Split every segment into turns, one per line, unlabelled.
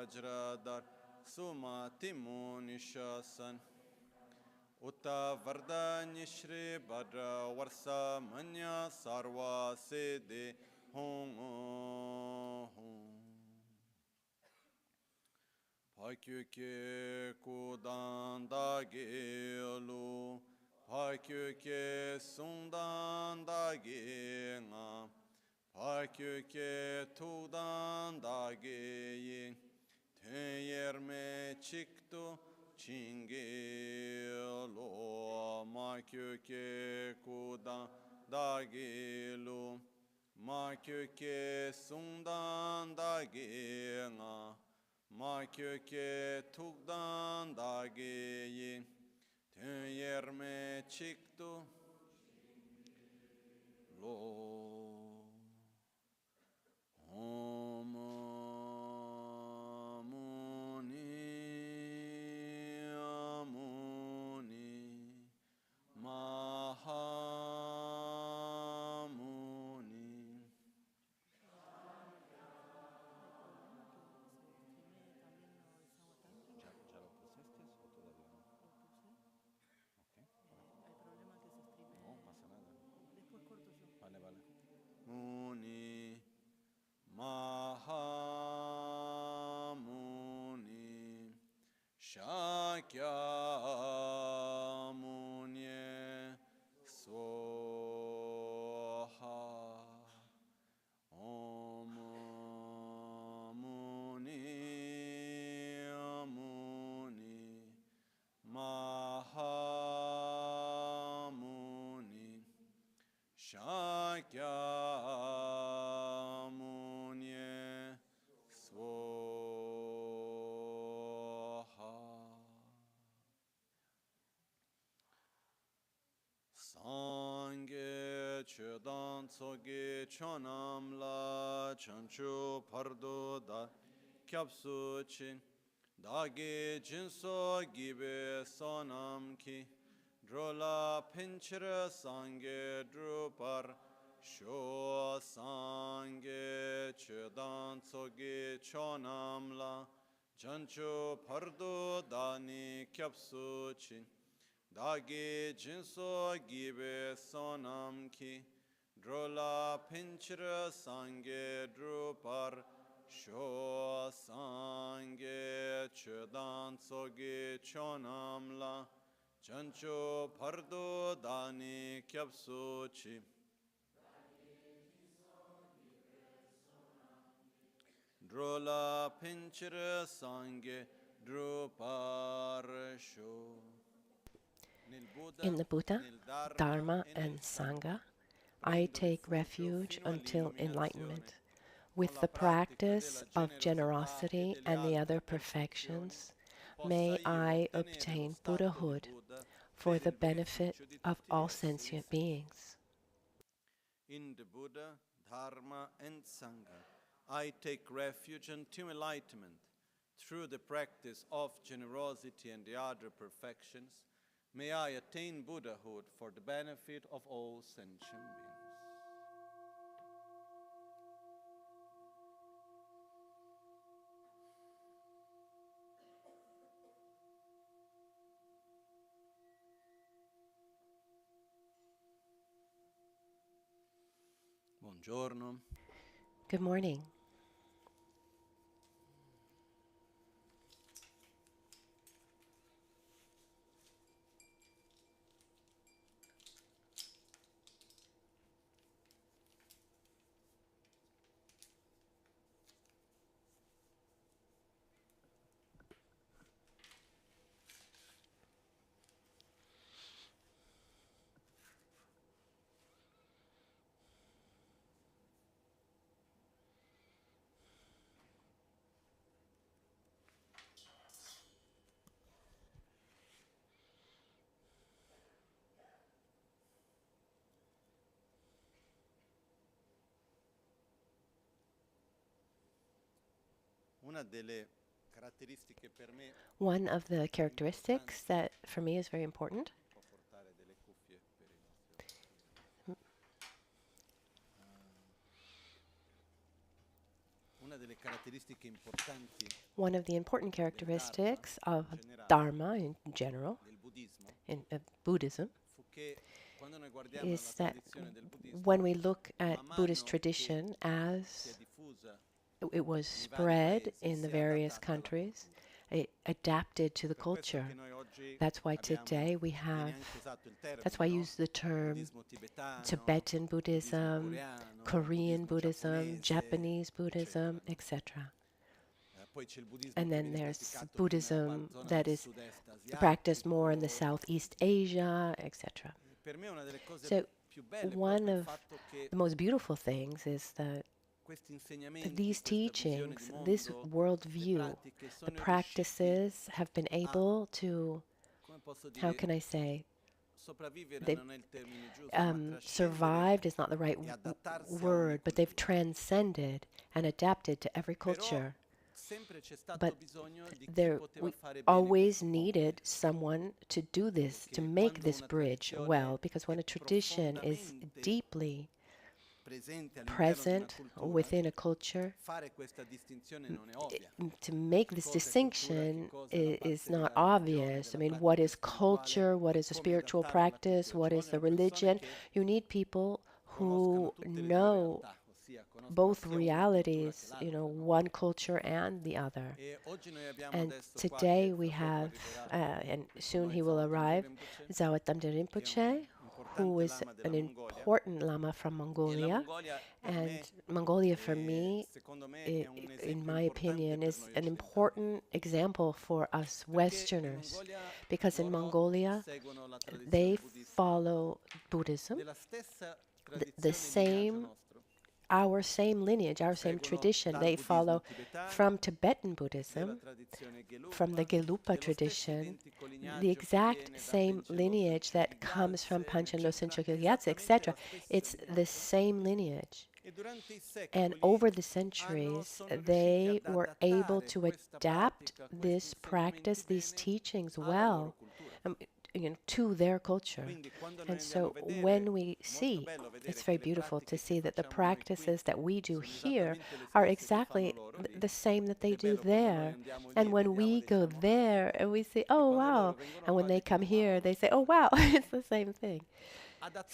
Vajradar Sumati Munishasan Uta Vardanya Shri Bhadra Varsa Manya Sarva Siddhi Hum Pakyuke Kudan Dagelu Pakyuke Sundan Dagenga Pakyuke Tudan Dageyin Tenyerme Chiktu Chingelo Makyuke Kudan Dagelu Makyuke Sundan Dagenga Makyuke Tudan Dageyin Tenyerme Chiktu Lo Om Muni Muni Mahamuni. ¿Ya lo pusiste o todavía no? Okay. Hay problema que se streame. No pasa nada. Después corto yo. Vale, vale. Muni Mahamuni Shakyamuni Swaha Om Muni Muni Mahamuni Shakyamuni Swaha Sangye Chedan Tsoge Chonam La Chanchu Pardo Da Kyapsu Chin Dage Jinso Gibe Sonam Ki Drola Pinchira Sangye Drupar Sho Sangye Chedan Tsoge Chonam La Chanchu Pardo Dani Kyapsu Chin Dagi Jinso Gibe Sonam Ki Drola Pinchira Sangye Drupar Sho Sangye Chedan Tsogi Chonam La Chancho Pardo Dani Kyapsu Chi Drola Pinchira Sangye Drupar Sho.
In the Buddha, Dharma, and Sangha, I take refuge until enlightenment. With the practice of generosity and the other perfections, may I obtain Buddhahood for the benefit of all sentient beings.
In the Buddha, Dharma, and Sangha, I take refuge until enlightenment. Through the practice of generosity and the other perfections, may I attain Buddhahood for the benefit of all sentient beings. Buongiorno.
Good morning. One of the characteristics that for me is very important One of the important characteristics of Dharma in general, in Buddhism, is that when we look at Buddhist tradition as it was spread in the various countries, it adapted to the culture. That's why today we have, that's why I use the term Tibetan Buddhism, Korean Buddhism, Japanese Buddhism, etc. And then there's Buddhism that is practiced more in the Southeast Asia, etc. So one of the most beautiful things is that these teachings, this worldview, the practices have been able to, how can I say, survived is not the right word, but they've transcended and adapted to every culture. But we always needed someone to do this, to make this bridge well, because when a tradition is deeply present within a culture, to make this distinction is not obvious. I mean, what is culture? What is a spiritual practice? What is the religion? You need people who know both realities, one culture and the other. And today we have, and soon he will arrive, Zawat Rinpoche, who is an important Lama from Mongolia. And Mongolia, for me, in my opinion, is an important example for us Westerners, because in Mongolia, they follow Buddhism, our same lineage, our same tradition. They follow from Tibetan Buddhism, from the Gelugpa tradition, the exact same lineage that comes from Panchen Losang Chökyi Gyaltsen, etc. It's the same lineage. And over the centuries, they were able to adapt this practice, these teachings well, to their culture. And so when we see, it's very beautiful to see that the practices that we do here are exactly the same that they do there. And when we go there and we say, oh, wow. And when they come here, they say, oh, wow, it's the same thing.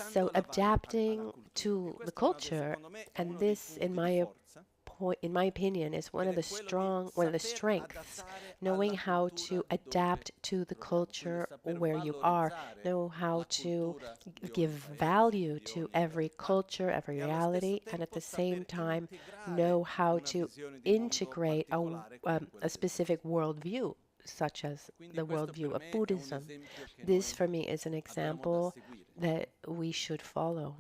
So adapting to the culture, and this, in my opinion, is one of the strengths, knowing how to adapt to the culture where you are, know how to give value to every culture, every reality, and at the same time know how to integrate a specific worldview, such as the worldview of Buddhism. This, for me, is an example that we should follow.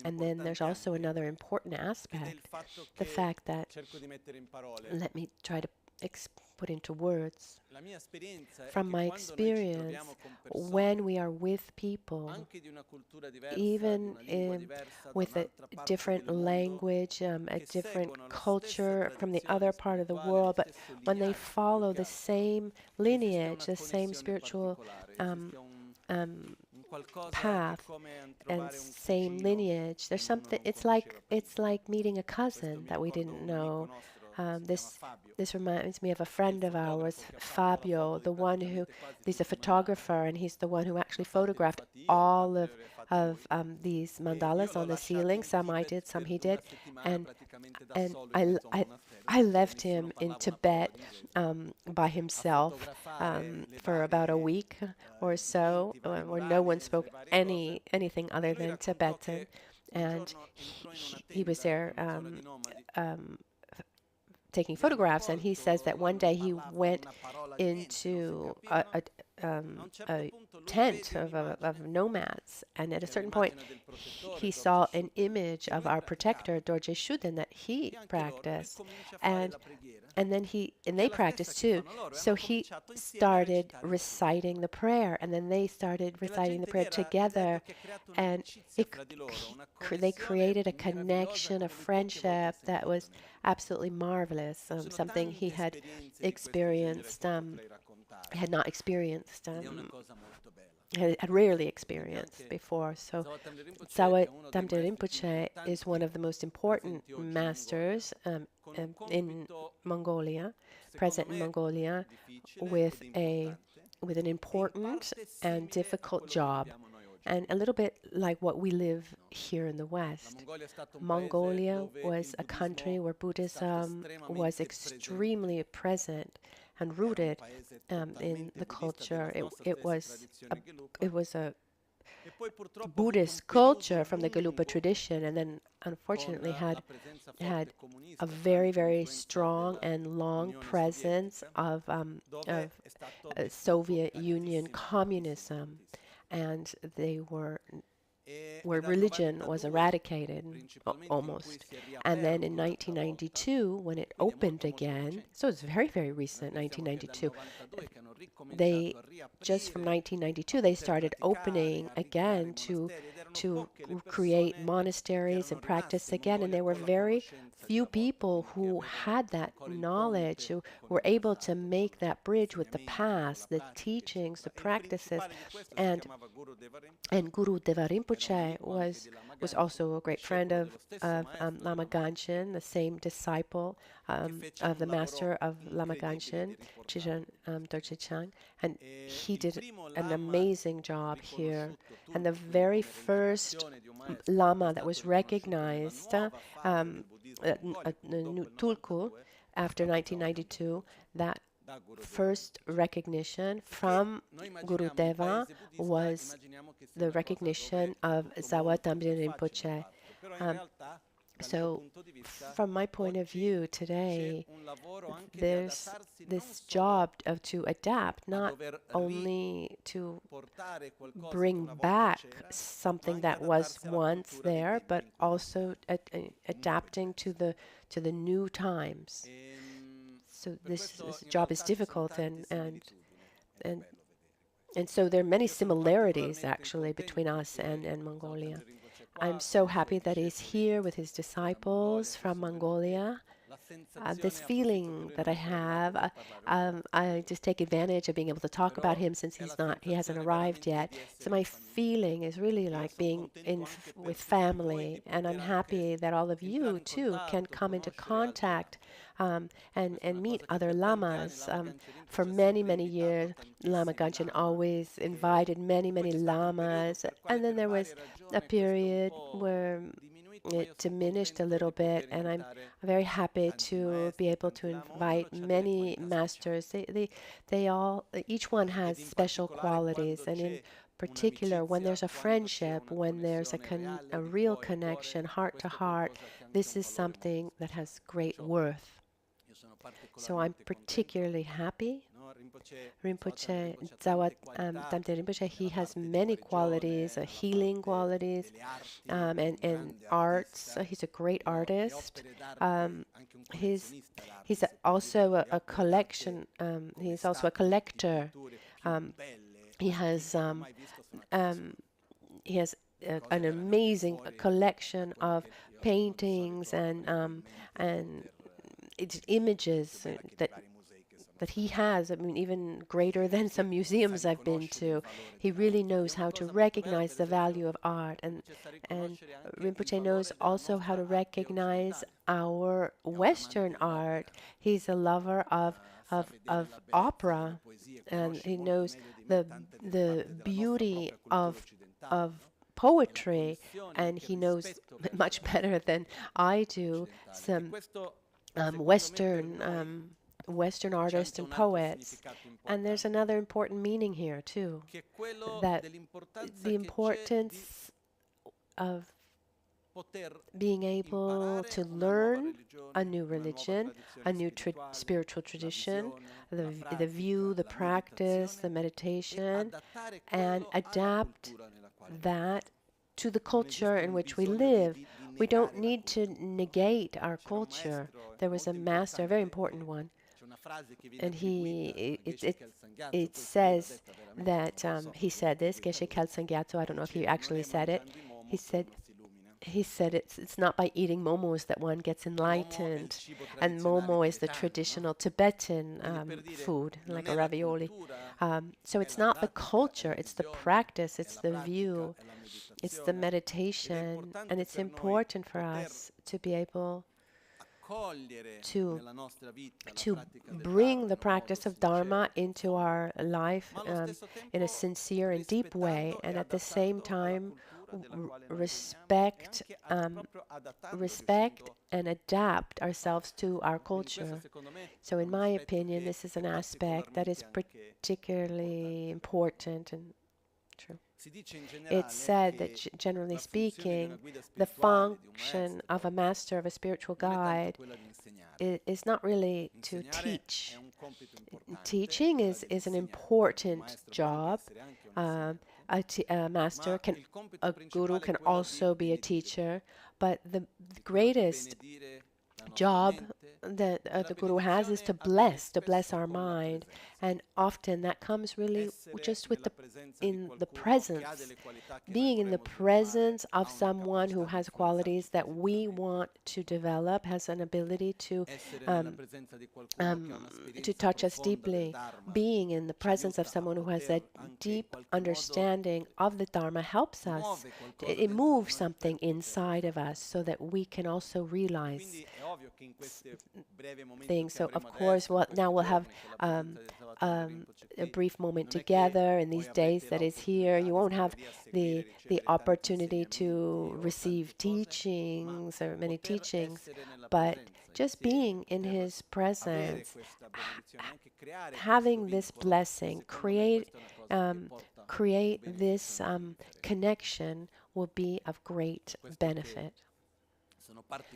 And then there's also another important aspect, the fact that, let me try to put into words, from my experience, when we are with people, even with a different language, a different culture from the other part of the world, but when they follow the same lineage, the same spiritual path and same lineage, there's something. It's like meeting a cousin that we didn't know. This reminds me of a friend of ours, Fabio, the one he's a photographer, and he's the one who actually photographed all of these mandalas on the ceiling. Some I did, some he did, and I left him in Tibet by himself for about a week or so, where no one spoke anything other than Tibetan, and he was there taking photographs, and he says that one day he went into a tent of nomads, and at a certain point he saw an image of our protector, Dorje Shuden, that he practiced, and then they practiced too. So he started reciting the prayer, and then they started reciting the prayer together, and they created a connection, a friendship that was absolutely marvelous, something he had experienced, had not experienced, had rarely experienced before. So Zawat Rinpoche is one of the most important masters in Mongolia, present in Mongolia, with an important and difficult job, and a little bit like what we live here in the West. Mongolia was a country where Buddhism was extremely present and rooted in the culture. It was a Buddhist culture from the Gelugpa tradition, and then unfortunately had a very, very strong and long presence of Soviet Union communism, and they were where religion was eradicated almost. And then in 1992, when it opened again, so it's very, very recent, 1992, they, just from 1992, they started opening again to create monasteries and practice again. And there were very few people who had that knowledge, who were able to make that bridge with the past, the teachings, the practices. And Guru Deva Rinpoche was also a great friend of Lama Ganchen, the same disciple of the master of Lama Ganchen, Chichen Dorje Chang, and he did an amazing job here. And the very first Lama that was recognized, Tulku, after 1992, that first recognition from Guru Deva was the recognition of Zawa Damdin Rinpoche. So from my point of view today, there's this job to adapt, not only to bring back something that was once there, but also adapting to the new times. So this job is difficult, and so there are many similarities actually between us and Mongolia. I'm so happy that he's here with his disciples from Mongolia. This feeling that I have, I just take advantage of being able to talk about him since he hasn't arrived yet. So my feeling is really like being with family, and I'm happy that all of you too can come into contact and meet other lamas. For many, many years, Lama Ganchen always invited many, many lamas, and then there was a period where it diminished a little bit, and I'm very happy to be able to invite many masters. They all, each one has special qualities, and in particular, when there's a friendship, when there's a real connection, heart to heart, this is something that has great worth. So I'm particularly happy. Rinpoche, Zawa Damdin Rinpoche, he has many qualities, healing qualities, and arts. He's a great artist. He's also a collection. He's also a collector. He has an amazing collection of paintings and it's images that he has, I mean, even greater than some museums I've been to. He really knows how to recognize the value of art, and Rinpoche knows also how to recognize our Western art. He's a lover of opera, and he knows the beauty of poetry, and he knows much better than I do some Western artists and poets. And there's another important meaning here too, that the importance of being able to learn a new religion, a new spiritual tradition, the view, the practice, the meditation, and adapt that to the culture in which we live. We don't need to negate our culture. There was a master, a very important one, and it says that he said this, Geshe Gyaltsen Gyatso, I don't know if he actually said it. He said it's not by eating momos that one gets enlightened, and momo is the traditional Tibetan food, like a ravioli. So it's not the culture, it's the practice, it's the view, it's the meditation, and it's important for us to be able to bring the practice of Dharma into our life in a sincere and deep way, and at the same time respect and adapt ourselves to our culture. So in my opinion, this is an aspect that is particularly important and true. It's said that generally speaking, the function of a master, of a spiritual guide, is not really to teach. Teaching is an important job. A master a guru can also be a teacher, but the greatest job that the guru has is to bless our mind, and often that comes really just with in the presence, being in the presence of someone who has qualities that we want to develop, has an ability to touch us deeply. Being in the presence of someone who has a deep understanding of the Dharma helps us. It moves something inside of us so that we can also realize things. So of course, now we'll have a brief moment together in these days that is here. You won't have the opportunity to receive teachings or many teachings, but just being in his presence, having this blessing, create this connection will be of great benefit.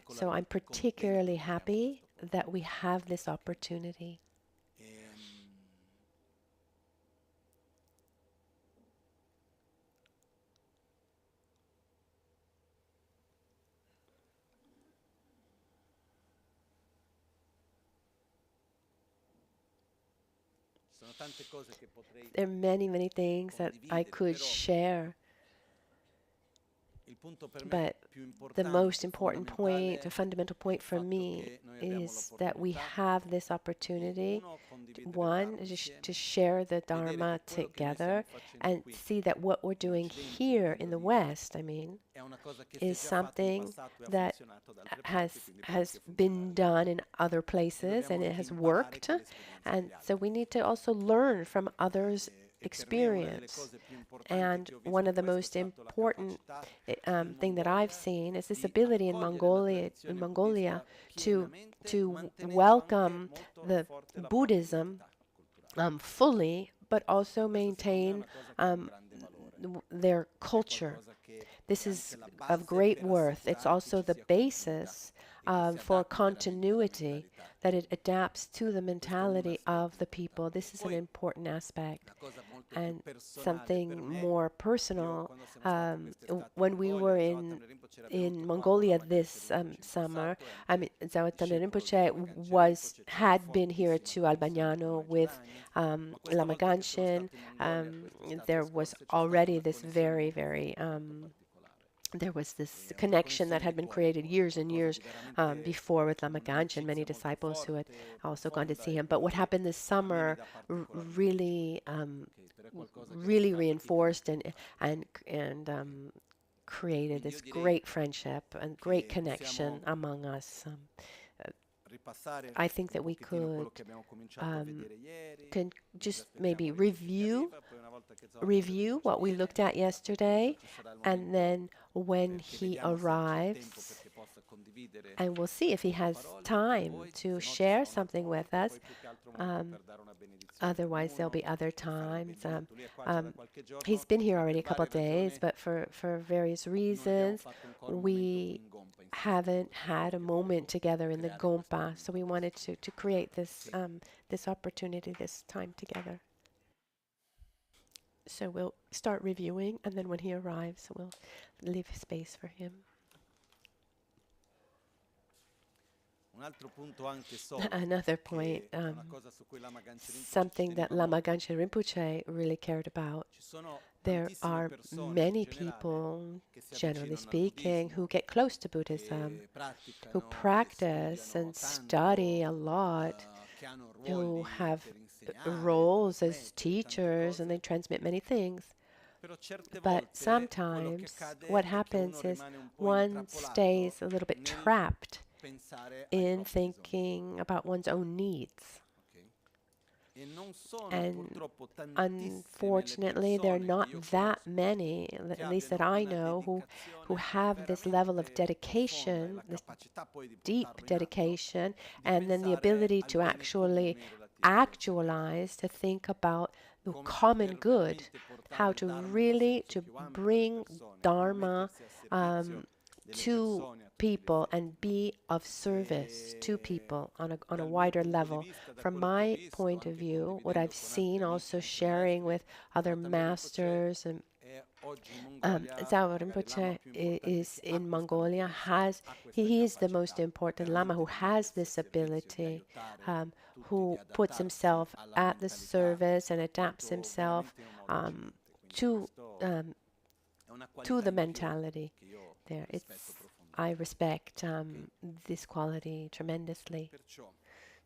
So I'm particularly happy that we have this opportunity. There are many, many things that I could share. But the most important point, the fundamental point for me, is that we have this opportunity, one, to share the Dharma together and see that what we're doing here in the West, is something that has been done in other places and it has worked. And so we need to also learn from others' experience. And one of the most important thing that I've seen is this ability in Mongolia to welcome the Buddhism fully, but also maintain their culture. This is of great worth. It's also the basis for continuity, that it adapts to the mentality of the people. This is an important aspect. And something more personal, when we were in Mongolia this summer, Zawatana Rinpoche had been here to Albagnano with Lama Ganshin. There was already this very, very there was this connection that had been created years and years before with Lama Ganshin, many disciples who had also gone to see him. But what happened this summer really reinforced and created this great friendship and great connection among us. I think that we can just maybe review what we looked at yesterday, and then when he arrives, and we'll see if he has time to share something with us. Otherwise, there'll be other times. He's been here already a couple of days, but for various reasons, we haven't had a moment together in the Gompa. So we wanted to create this this opportunity, this time together. So we'll start reviewing, and then when he arrives, we'll leave space for him. Another point, something that Lama Ganshin Rinpoche really cared about. There are many people, generally speaking, who get close to Buddhism, who practice and study a lot, who have roles as teachers, and they transmit many things. But sometimes what happens is one stays a little bit trapped in thinking about one's own needs. And unfortunately, there are not that many, at least that I know, who have this level of dedication, this deep dedication, and then the ability to actually actualize, to think about the common good, how to really to bring Dharma to people and be of service to people on a wider level. From my point of view, what I've seen, also sharing with other masters, and Zhao Rinpoche is in Mongolia, he is the most important Lama who has this ability, who puts himself at the service and adapts himself to the mentality there. I respect this quality tremendously.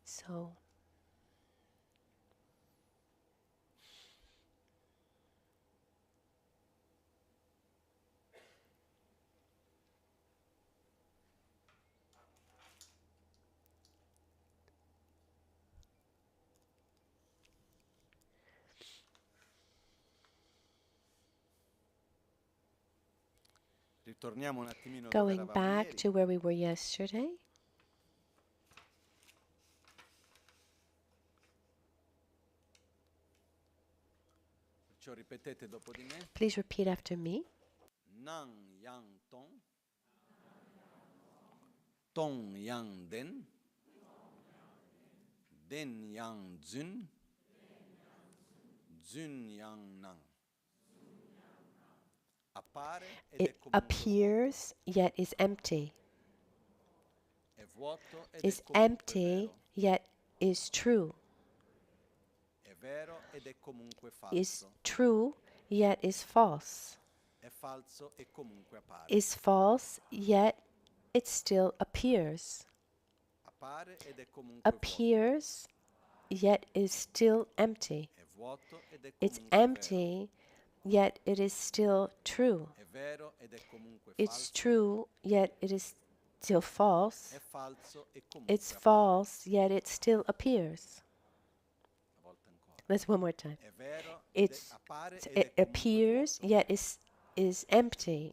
So going back to where we were yesterday. Please repeat after me.
Nang yang tong, tong yang den, den yang zun, zun yang nang.
It appears yet is empty. Is empty yet is true. Is true yet is false. Is false yet it still appears. Appears yet is still empty. It's empty yet it is still true. It's true yet it is still false. It's false yet it still appears. Let's one more time. It appears yet is empty.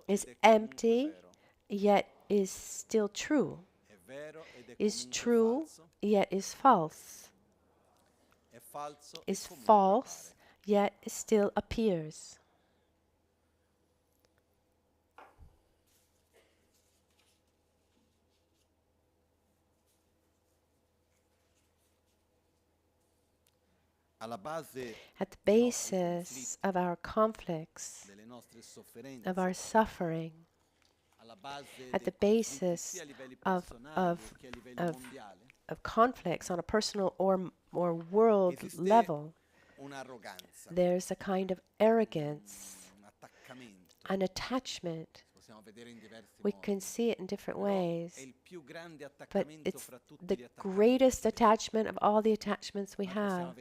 Is empty yet is still true. Is true yet is false. Is false yet it still appears. At the basis of our conflicts, of our suffering, at the basis of conflicts on a personal or world level, there's a kind of arrogance, an attachment. We can see it in different ways, but it's the greatest attachment of all the attachments we have.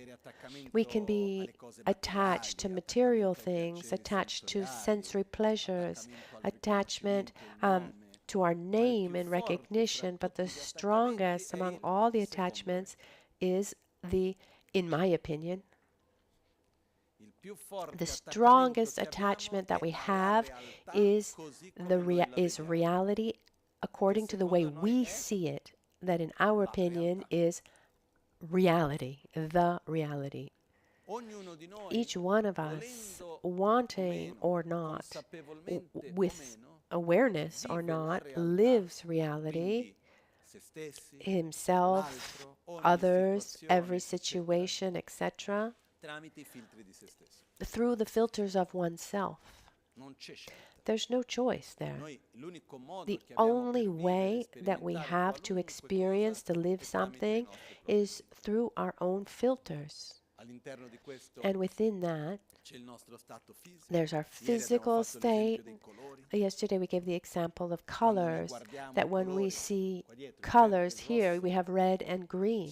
We can be attached to material things, attached to sensory pleasures, attachment to our name and recognition, but the strongest among all the attachments is in my opinion, the strongest attachment that we have is reality according to the way we see it, that in our opinion is reality, the reality. Each one of us, wanting or not, with awareness or not, lives reality, himself, others, every situation, etc., through the filters of oneself. There's no choice there. The only way that we have to experience, to live something, is through our own filters. And within that, there's our physical state. Yesterday we gave the example of colors, that when we see colors here, we have red and green.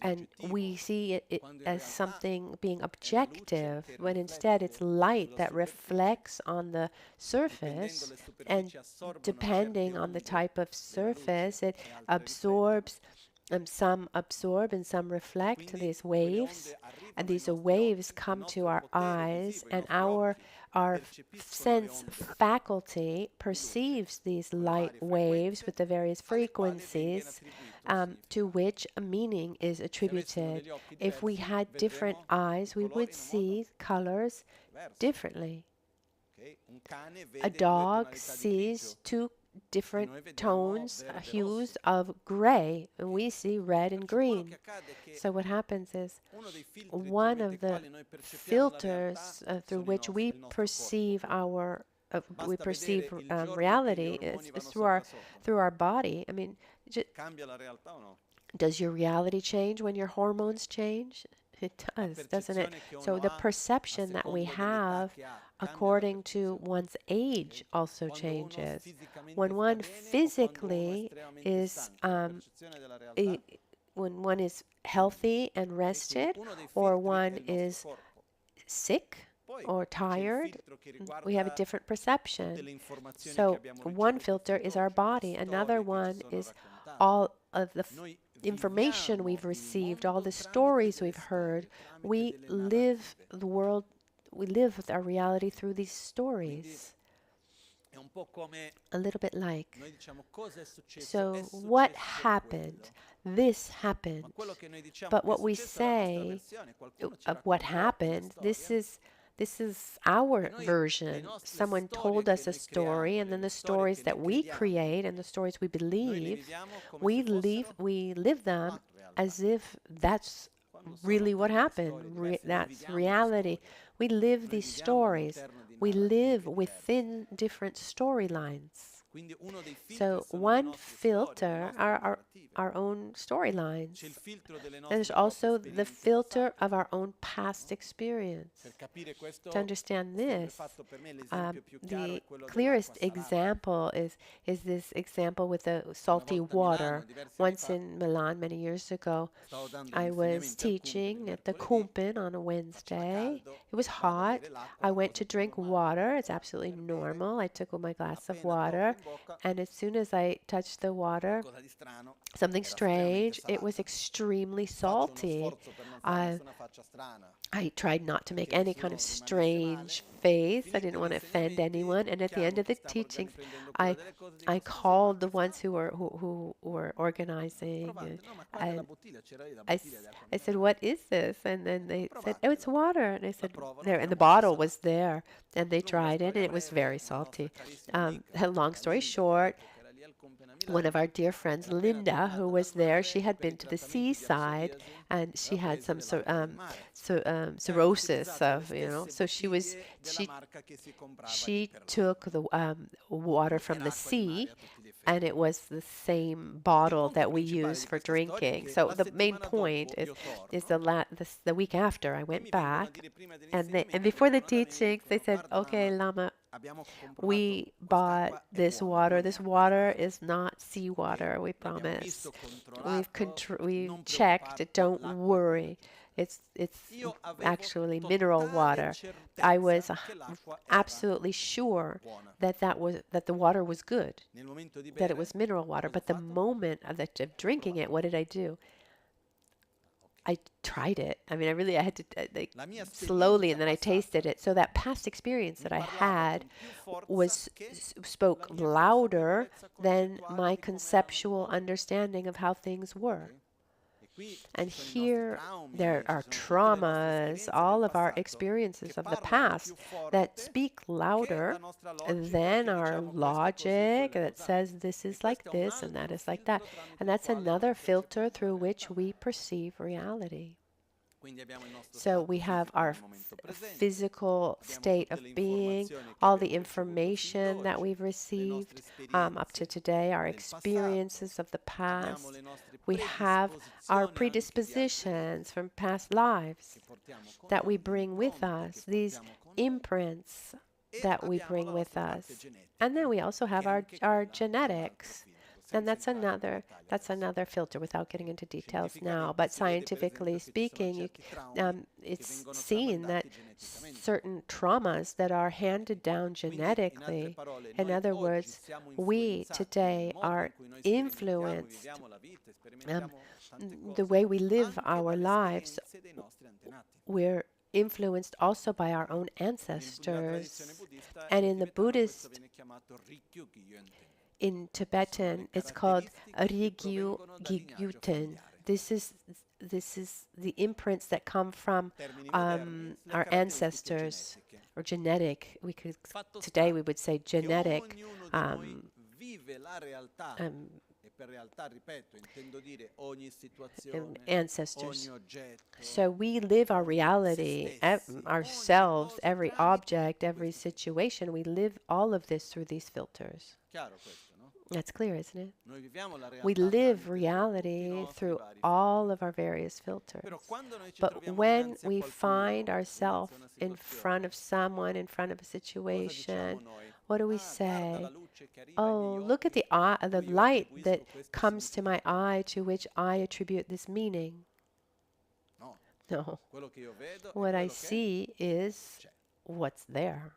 And we see it as something being objective, when instead it's light that reflects on the surface, and depending on the type of surface, it absorbs. Some absorb and some reflect these waves, and these waves come to our eyes, and our sense faculty perceives these light waves with the various frequencies to which a meaning is attributed. If we had different eyes, we would see colors differently. A dog sees two different tones, hues of gray, and we see red and green. So what happens is, one of the filters through which we perceive reality is through our body. I mean, does your reality change when your hormones change? It does, doesn't it? So the perception that we have according to one's age also changes. When one physically is, when one is healthy and rested, or one is sick or tired, we have a different perception. So one filter is our body, another one is all of the information we've received, all the stories we've heard. We live the world, we live with our reality through these stories. A little bit like, so what happened? This happened. But what we say of what happened, this is our version. Someone told us a story, and then the stories that we create and the stories we believe, we live them as if that's really what happened. That's reality. We live these stories. We live within different storylines. So one filter are our own storylines. There's also the filter of our own past experience. To understand this, the clearest example is this example with the salty water. Once in Milan, many years ago, I was teaching at the Kumpen on a Wednesday. It was hot. I went to drink water. It's absolutely normal. I took my glass of water, and as soon as I touched the water, something strange. It was extremely salty. I tried not to make any kind of strange face. I didn't want to offend anyone. And at the end of the teachings, I called the ones who were organizing. And I said, "What is this?" And then they said, "Oh, it's water." And I said, "There." And the bottle was there. And they tried it, and it was very salty. Long story short, one of our dear friends, Linda, who was there, she had been to the seaside, and she had some cirrhosis of, so she took the water from the sea, and it was the same bottle that we use for drinking. So the main point is the week after I went back, and before the teachings, they said, "Okay, Lama, we bought this water. This water is not seawater, we promise. We've checked. Don't worry. It's actually mineral water." I was absolutely sure that the water was good, that it was mineral water. But the moment of drinking it, what did I do? I tried it. I mean, I had to slowly, and then I tasted it. So that past experience that I had spoke louder than my conceptual understanding of how things were. And here there are traumas, all of our experiences of the past that speak louder than our logic that says this is like this and that is like that. And that's another filter through which we perceive reality. So we have our physical state of being, all the information that we've received up to today, our experiences of the past. We have our predispositions from past lives that we bring with us, these imprints that we bring with us. And then we also have our genetics. And that's another filter without getting into details now. But scientifically speaking, it's seen that certain traumas that are handed down genetically, in other words, we today are influenced, the way we live our lives, we're influenced also by our own ancestors. And in the Buddhist, in Tibetan, it's called Rigyu Gyaltsen. This is the imprints that come from our ancestors, or genetic. Today we would say genetic ancestors. So we live our reality, ourselves, every object, every situation. We live all of this through these filters. That's clear, isn't it? We live reality through all of our various filters. But when we find ourselves in front of someone, in front of a situation, what do we say? Oh, look at the light that comes to my eye, to which I attribute this meaning. No. What I see is what's there.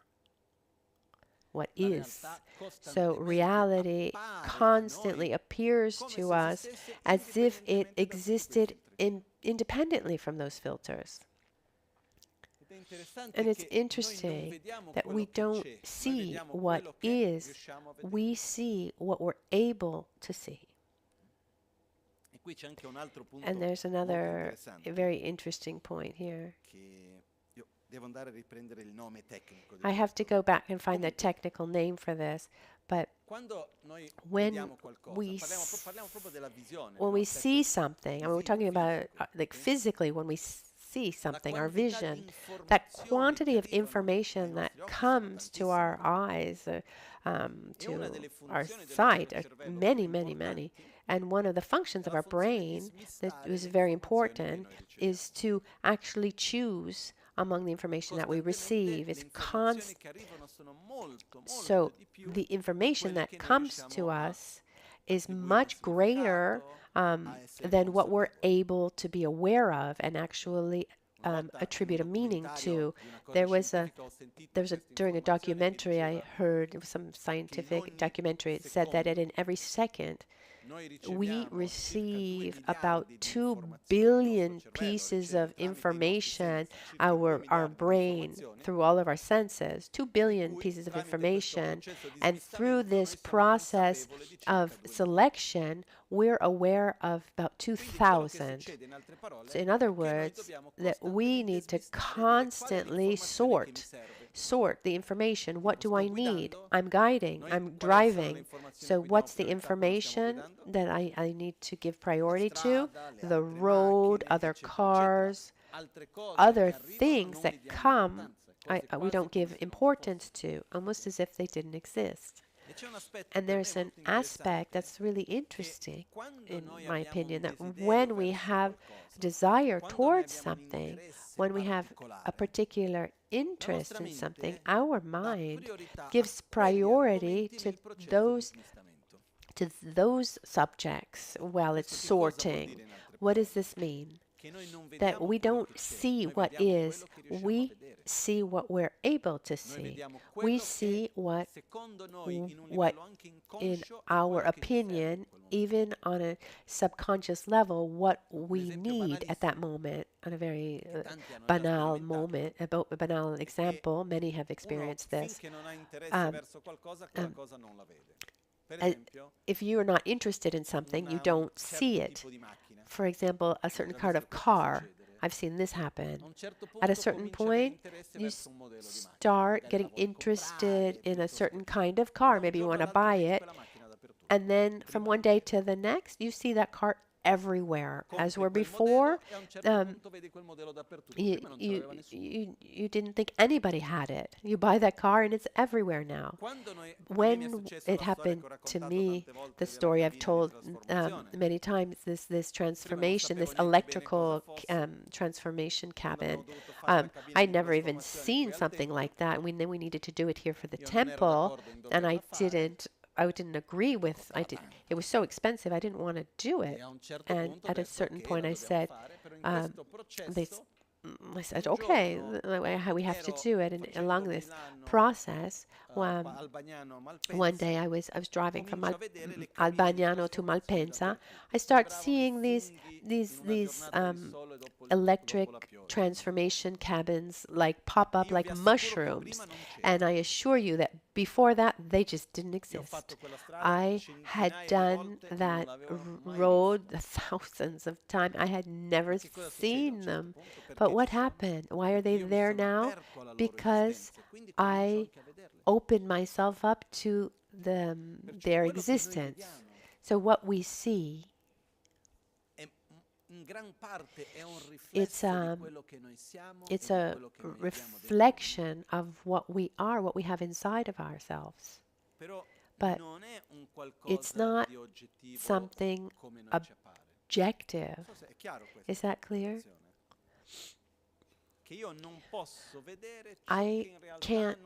What is. So reality constantly appears to us as if it existed independently from those filters. And it's interesting that we don't see what is, we see what we're able to see. And there's another very interesting point here. I have to go back and find the technical name for this, but when we see something, I mean, we're talking about like physically, when we see something, our vision, that quantity of information that comes to our eyes, to our sight, many, many, many. And one of the functions of our brain that is very important is to actually choose among the information that we receive. It's so the information that comes to us is much greater than what we're able to be aware of and actually attribute a meaning to. There was during a documentary I heard, it was some scientific documentary, it said that in every second we receive about 2 billion pieces of information, our brain, through all of our senses, 2 billion pieces of information. And through this process of selection, we're aware of about 2,000. So in other words, that we need to constantly sort the information. What do I need? I'm guiding, I'm driving. So what's the information that I need to give priority to? The road, other cars, other things that come, we don't give importance to, almost as if they didn't exist. And there's an aspect that's really interesting, in my opinion, that when we have desire towards something, when we have a particular interest in something, our mind gives priority to those subjects while it's sorting. What does this mean? That we don't see what is, we see what we're able to see. We see what in our opinion, even on a subconscious level, what we need at that moment, on a very banal moment, a banal example. Many have experienced this. If you are not interested in something, you don't see it. For example, a certain kind of car. I've seen this happen. At a certain point, you start getting interested in a certain kind of car. Maybe you want to buy it. And then from one day to the next, you see that car everywhere, as were before. You didn't think anybody had it. You buy that car and it's everywhere now. When it happened to me, the story I've told many times, this transformation, this electrical transformation cabin, I'd never even seen something like that. Then we needed to do it here for the temple, and I didn't agree with. It was so expensive. I didn't want to do it. And at a certain point, I said, I said, okay, we have to do it. And along this process, one day I was driving from Albagnano to Malpensa. I start seeing these electric transformation cabins like pop up like mushrooms, and I assure you that before that they just didn't exist. I had done that road thousands of times. I had never seen them. But what happened? Why are they there now? Because I opened myself up to their existence. So what we see, it's a reflection of what we are, what we have inside of ourselves. But it's not something objective. Is that clear? I can't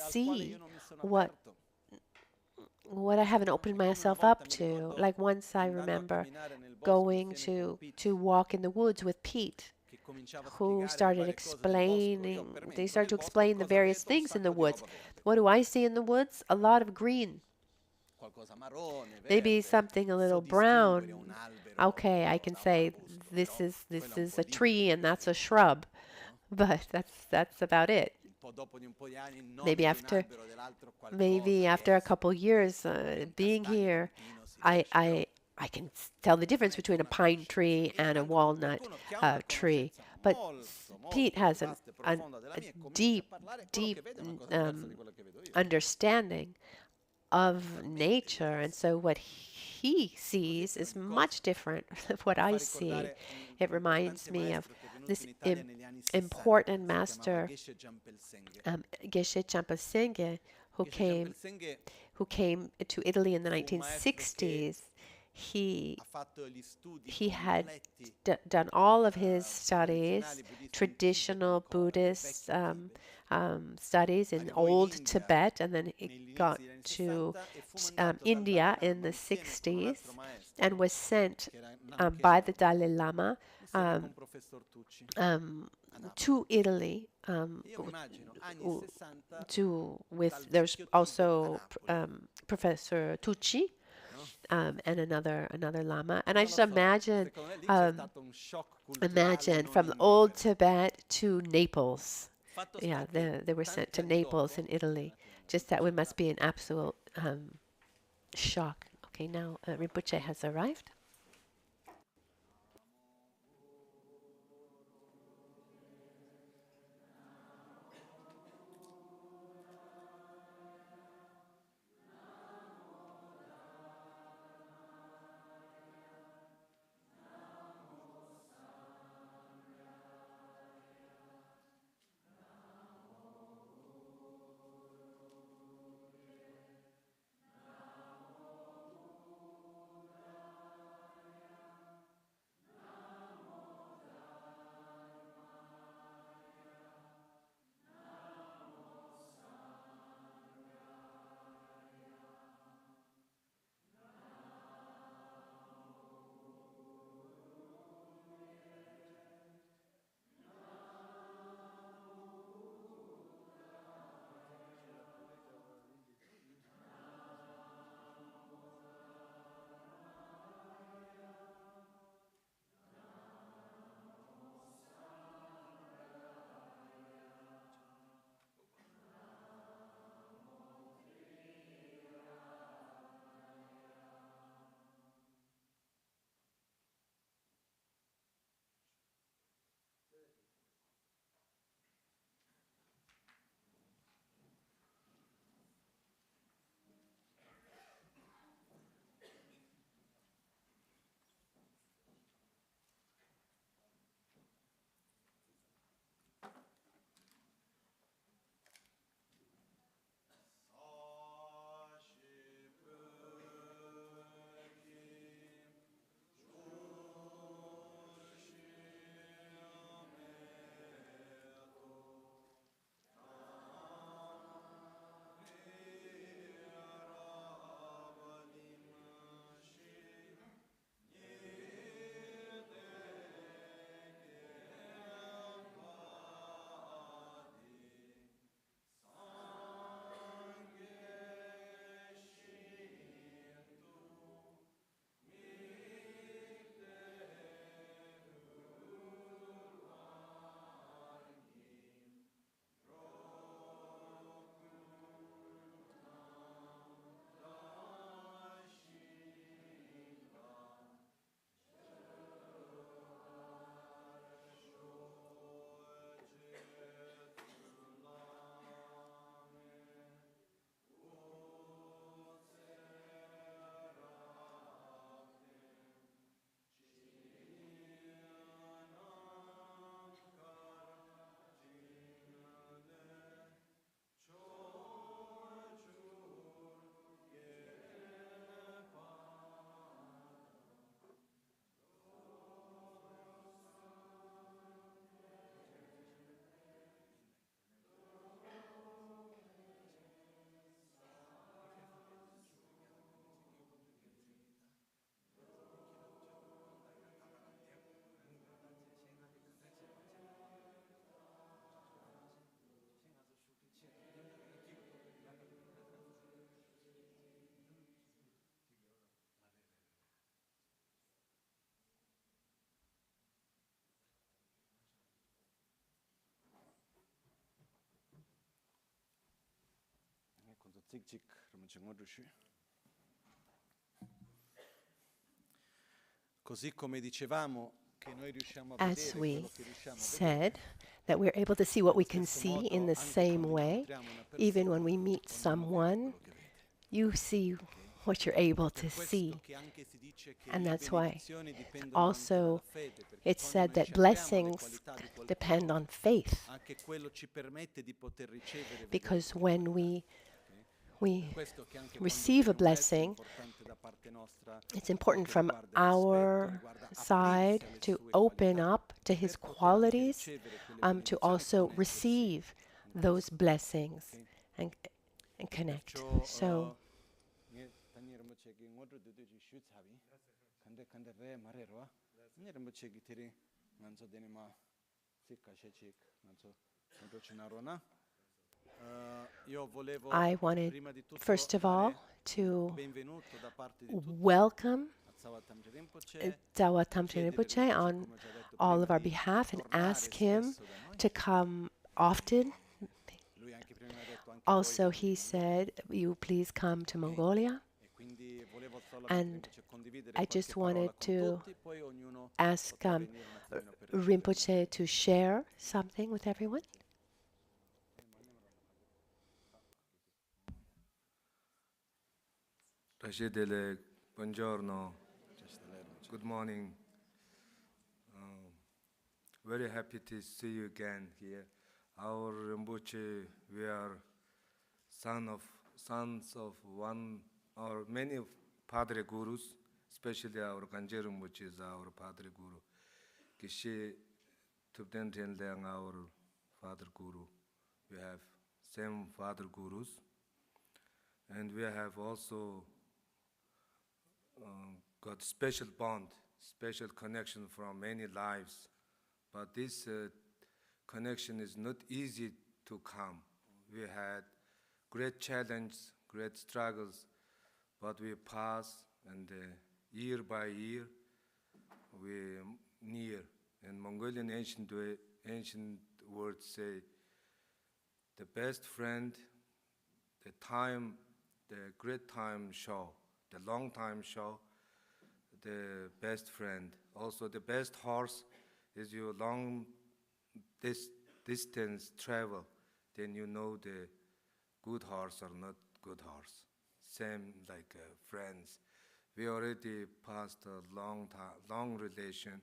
see what I haven't opened myself up to. Like once I remember going to walk in the woods with Pete, who started explaining, they started to explain the various things in the woods. What do I see in the woods? A lot of green. Maybe something a little brown. Okay, I can say this is a tree and that's a shrub, but that's about it. Maybe after a couple years being here, I can tell the difference between a pine tree and a walnut tree. But Pete has a deep understanding of nature, and so what he sees is much different than what I see. It reminds me of this important master, Geshe Champasenge, who came to Italy in the 1960s. He had done all of his studies, traditional Buddhist studies in old Tibet, and then he got to India in the 60s and was sent by the Dalai Lama to Italy. There's also Professor Tucci. And another Lama, and I just imagine from old Tibet to Naples. Yeah, they were sent to Naples in Italy. Just that must be an absolute shock. Okay, now Rinpoche has arrived. As we said, that we're able to see what we can see in the same way, even when we meet someone, you see what you're able to see. And that's why also it's said that blessings depend on faith. Because when we receive a blessing, it's important from our side to open up to His qualities, to also receive those blessings and connect. So I wanted, first of all, to welcome Dawa Tamchen Rinpoche on all of our behalf and ask him to come often. Also, he said, you please come to Mongolia. And I just wanted to ask Rinpoche to share something with everyone.
Rashidele, buongiorno, good morning. Very happy to see you again here. Our Rinpoche, we are sons of one or many Padre Gurus, especially our Kanje Rinpoche is our Padre Guru. Kishi Tubden Tenleng, our Father Guru. We have same Father Gurus. And we have also got special bond, special connection from many lives. But this connection is not easy to come. We had great challenges, great struggles, but we pass, and year by year, we near. And Mongolian ancient words say, the best friend, the great time show, the long time show, the best friend. Also, the best horse is your long distance travel. Then you know the good horse or not good horse. Same like friends. We already passed a long relation,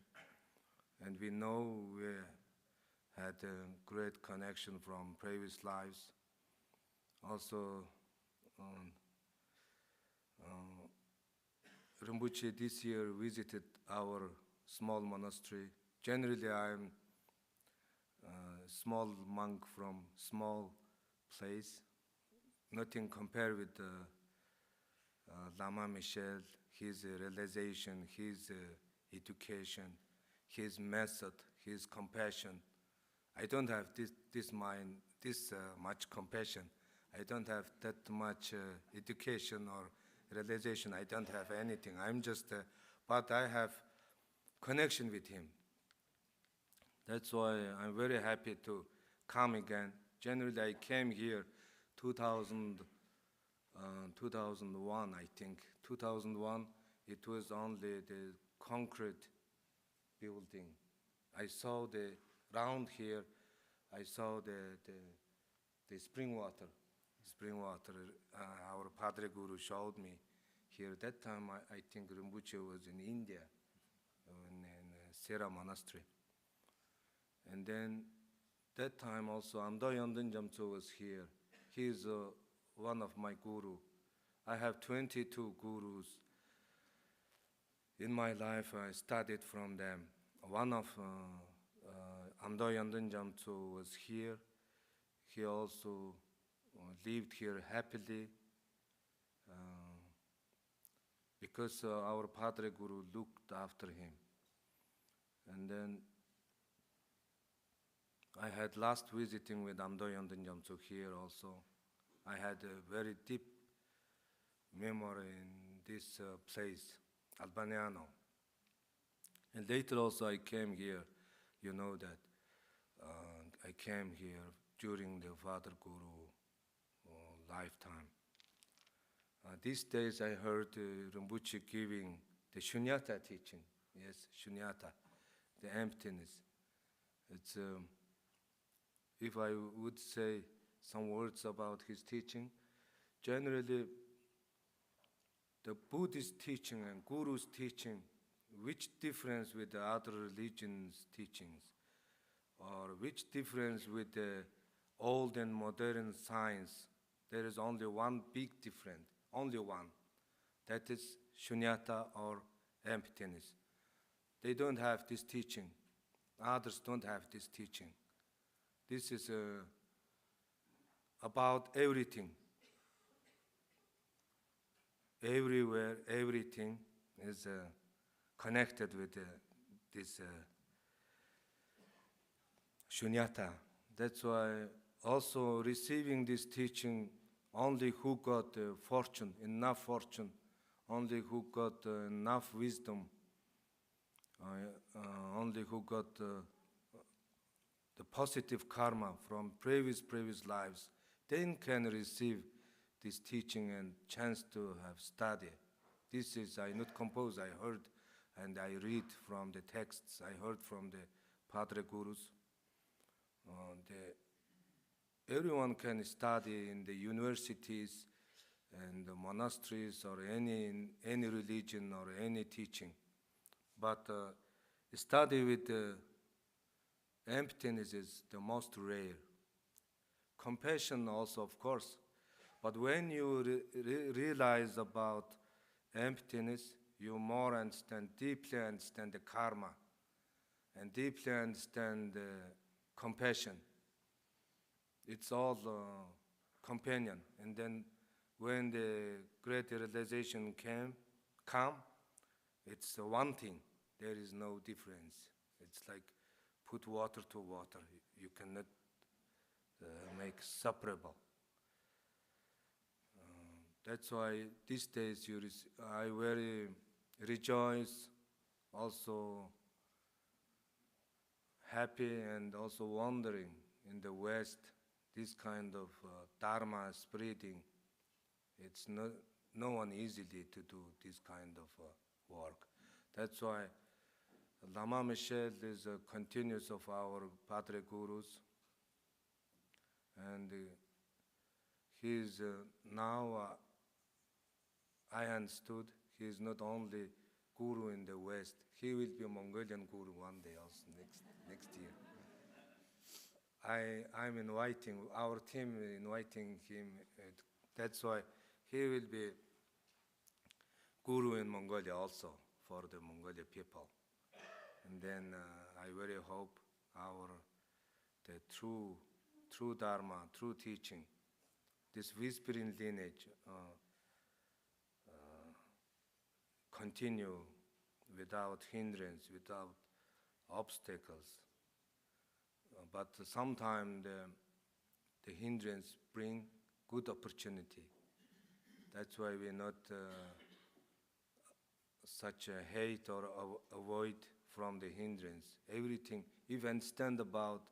and we know we had a great connection from previous lives. Also, Rinpoche this year visited our small monastery. Generally, I'm a small monk from small place. Nothing compared with Lama Michel, his realization, his education, his method, his compassion. I don't have this much compassion. I don't have that much education or realization. I don't have anything. I'm just, but I have connection with him. That's why I'm very happy to come again. Generally, I came here 2001, I think. 2001, it was only the concrete building. I saw round here, I saw the spring water. Our Padre Guru showed me here. That time, I think Rinpoche was in India, in Sera Monastery. And then that time also, Amdo Yondan Jamtso was here. He is one of my guru. I have 22 gurus. In my life, I studied from them. One of Amdo Yondan Jamtso was here. He also lived here happily because our Padre Guru looked after him. And then I had last visiting with Amdo Yondan Jamtso here also. I had a very deep memory in this place, Albagnano. And later also I came here, you know that I came here during the Father Guru lifetime. These days I heard Rinpoche giving the Shunyata teaching. Yes, Shunyata, the emptiness. It's, if I would say some words about his teaching, generally the Buddhist teaching and Guru's teaching, which difference with the other religions' teachings? Or which difference with the old and modern science? There is only one big difference, only one. That is shunyata or emptiness. They don't have this teaching. Others don't have this teaching. This is about everything. Everywhere, everything is connected with this shunyata. That's why also receiving this teaching, only who got fortune, enough fortune, only who got enough wisdom, only who got the positive karma from previous lives, then can receive this teaching and chance to have study. This is, I not compose, I heard and I read from the texts, I heard from the Padre Gurus. Everyone can study in the universities and the monasteries or any religion or any teaching. But study with emptiness is the most rare. Compassion also, of course. But when you realize about emptiness, you more understand, deeply understand the karma and deeply understand compassion. It's all companion. And then when the great realization come, it's one thing. There is no difference. It's like put water to water. You cannot make separable. That's why these days I very rejoice, also happy and also wondering in the West, this kind of Dharma spreading. It's no one easily to do this kind of work. That's why Lama Michel is a continuous of our Padre Gurus, and he is now, I understood, he is not only Guru in the West, he will be a Mongolian Guru one day also, next year. I'm inviting, our team inviting him, that's why he will be Guru in Mongolia also, for the Mongolian people. And then I very hope the true Dharma, true teaching, this whispering lineage continue without hindrance, without obstacles. But sometimes the hindrance bring good opportunity. That's why we're not such a hate or avoid from the hindrance. Everything, if you understand about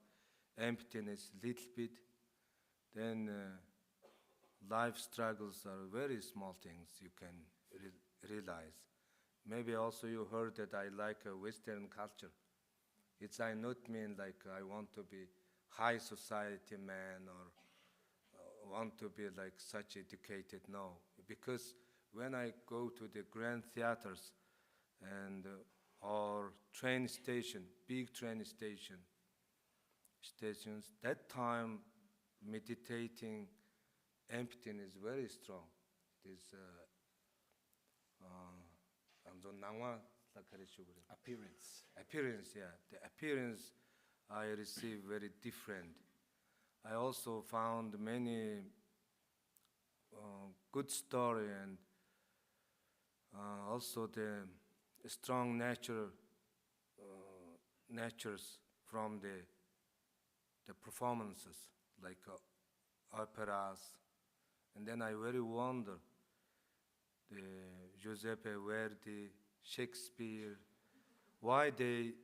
emptiness little bit, then life struggles are very small things you can realize. Maybe also you heard that I like a Western culture. It's I not mean like I want to be high society man or want to be like such educated, no. Because when I go to the grand theaters and or train station, big train stations, that time meditating emptiness is very strong. This appearance, yeah. The appearance I receive very different. I also found many good story and also the strong natures from the performances, like operas. And then I very wonder, the Giuseppe Verdi, Shakespeare, why they,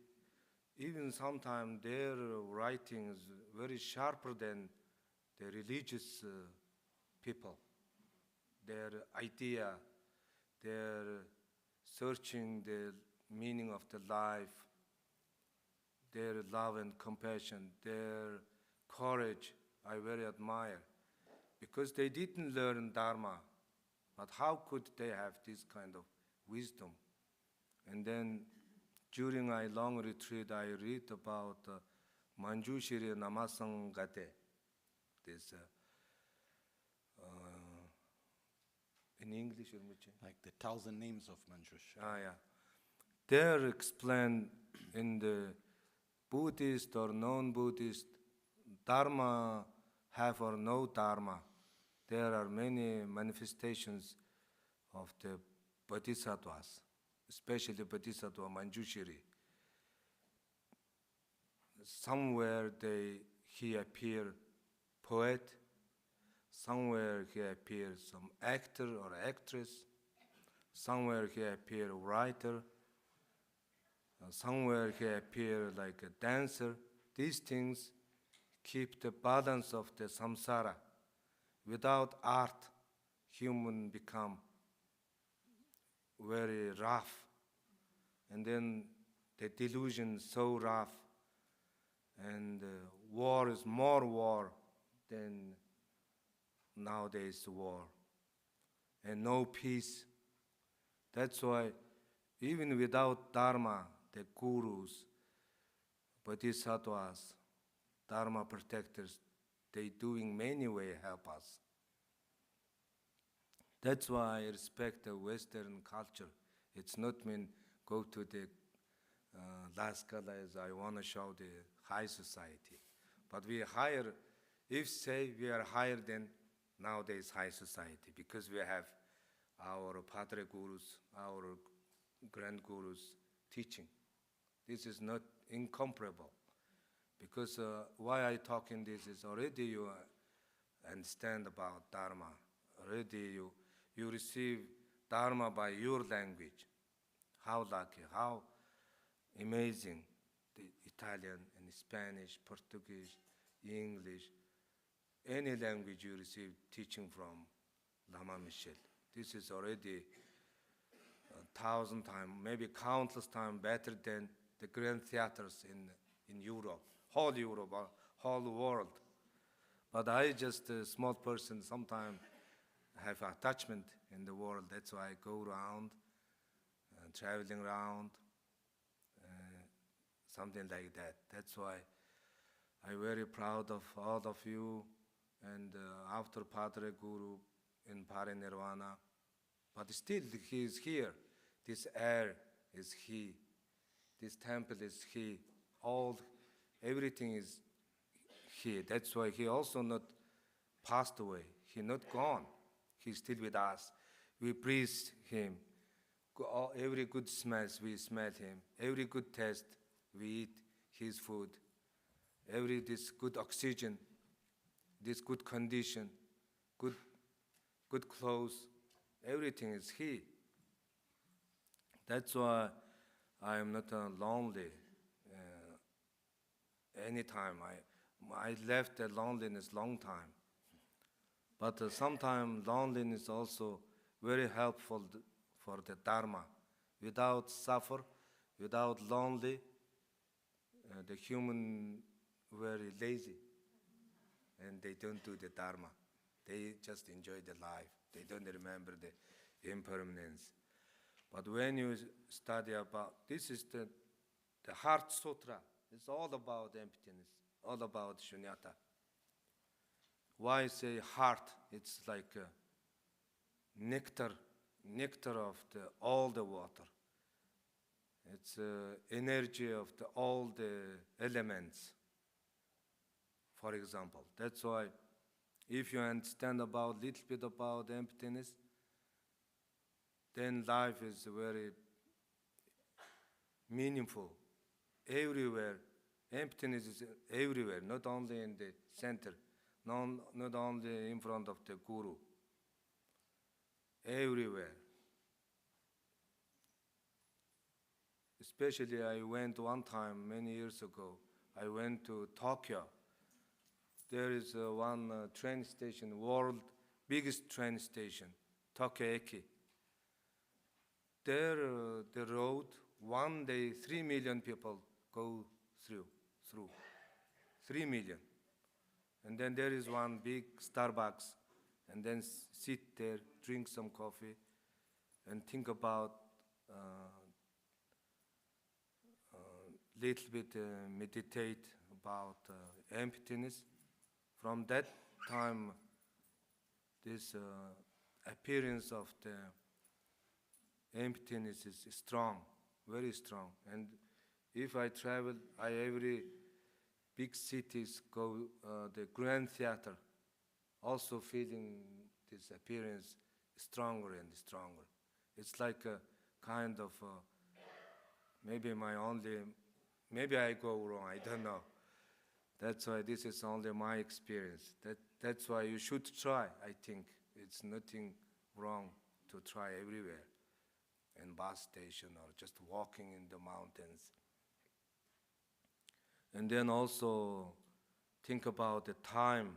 even sometimes their writing is very sharper than the religious people. their idea, their searching the meaning of the life, their love and compassion, their courage, I very admire. Because they didn't learn Dharma, but how could they have this kind of wisdom? And then during my long retreat, I read about Manjushri Namasangate, this in English,
like the 1,000 names of Manjushri.
Yeah. They're explained in the Buddhist or non-Buddhist, Dharma have or no Dharma. There are many manifestations of the Bodhisattvas, especially Bodhisattva Manjushri. Somewhere he appear poet, somewhere he appears some actor or actress, somewhere he appear writer, somewhere he appear like a dancer. These things keep the balance of the samsara. Without art, human become very rough, and then the delusion so rough, and war is more war than nowadays war, and no peace. That's why even without Dharma, the gurus, bodhisattvas, Dharma protectors, they doing many way help us. That's why I respect the Western culture. It's not mean go to the Las Calas, I want to show the high society. But we are higher, if say we are higher than nowadays high society, because we have our Padre Gurus, our Grand Gurus teaching. This is not incomparable. Because why I talk in this is already you understand about Dharma. Already you receive Dharma by your language. How lucky, how amazing. The Italian and Spanish, Portuguese, English, any language you receive teaching from Lama Michel. This is already 1,000 times, maybe countless times better than the grand theaters in Europe, whole Europe, whole world. But I just a small person, sometimes have attachment in the world. That's why I go around, traveling around, something like that. That's why I'm very proud of all of you. And after Padre Guru in Parinirvana, but still he is here. This air is he. This temple is he. Everything is he. That's why he also not passed away. He not gone. He's still with us. We breathe him. Every good smell, we smell him. Every good taste, we eat his food. This good oxygen, this good condition, good clothes, everything is he. That's why I am not lonely. Anytime I left the loneliness long time. But sometimes loneliness also very helpful for the Dharma. Without suffer, without lonely, the human very lazy, and they don't do the Dharma. They just enjoy the life. They don't remember the impermanence. But when you study about, this is the Heart Sutra. It's all about emptiness, all about shunyata. Why say heart? It's like nectar of all the water. It's energy of all the elements, for example. That's why if you understand about little bit about emptiness, then life is very meaningful. Everywhere, emptiness is everywhere, not only in the center, not only in front of the guru. Everywhere. Especially I went one time, many years ago, I went to Tokyo. There is one train station, world biggest train station. Tokyo-Eki. There, the road, one day 3 million people go through. 3 million. And then there is one big Starbucks, and then sit there, drink some coffee, and think about little bit meditate about emptiness. From that time, this appearance of the emptiness is strong, very strong. And if I travel, every big cities go the Grand Theater, also feeling this appearance stronger and stronger. It's like a kind of maybe I go wrong, I don't know. That's why this is only my experience. That's why you should try, I think. It's nothing wrong to try everywhere, in bus station or just walking in the mountains. And then also think about the time.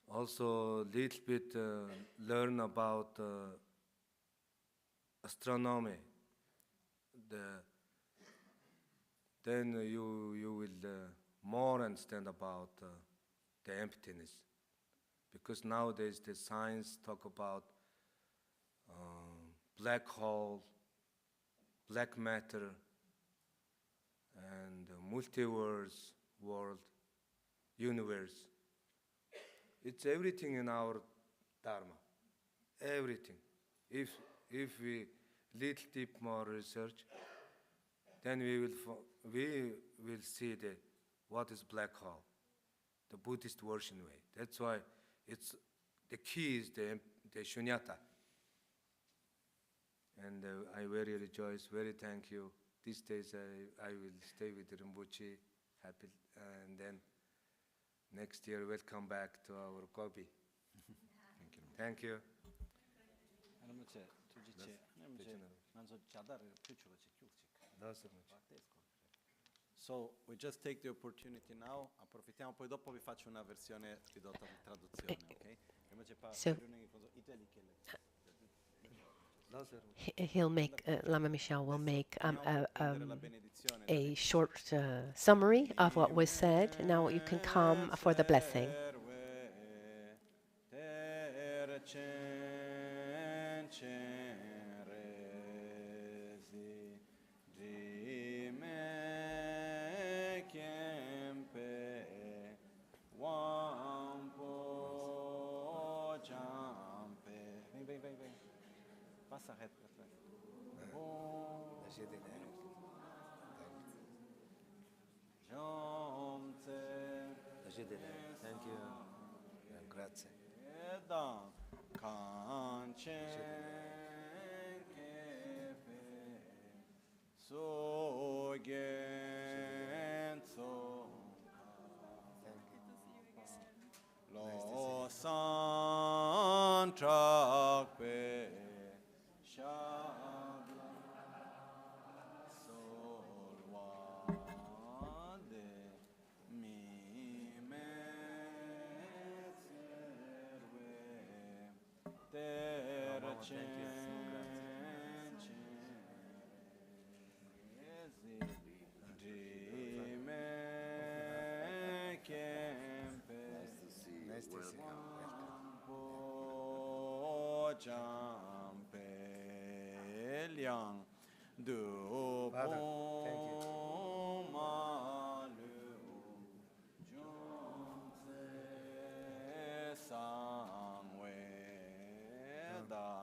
Also little bit learn about astronomy. Then you will more understand about the emptiness. Because nowadays the science talk about black hole, black matter, and multiverse world, universe. It's everything in our Dharma, everything. If we little deep more research, then we will see what is black hole, the Buddhist version way. That's why it's the key is the shunyata. And I very rejoice, very thank you. These days I will stay with Rinpoche, happy, and then next year welcome back to our Gobi. Thank you.
So we just take the opportunity now, approfittiamo, poi dopo vi faccio una versione ridotta di traduzione, ok?
So he'll make, Lama Michel will make a short summary of what was said. Now you can come for the blessing.
Passa reto para trás.
Thank you. Grazie.
Losang Chökyi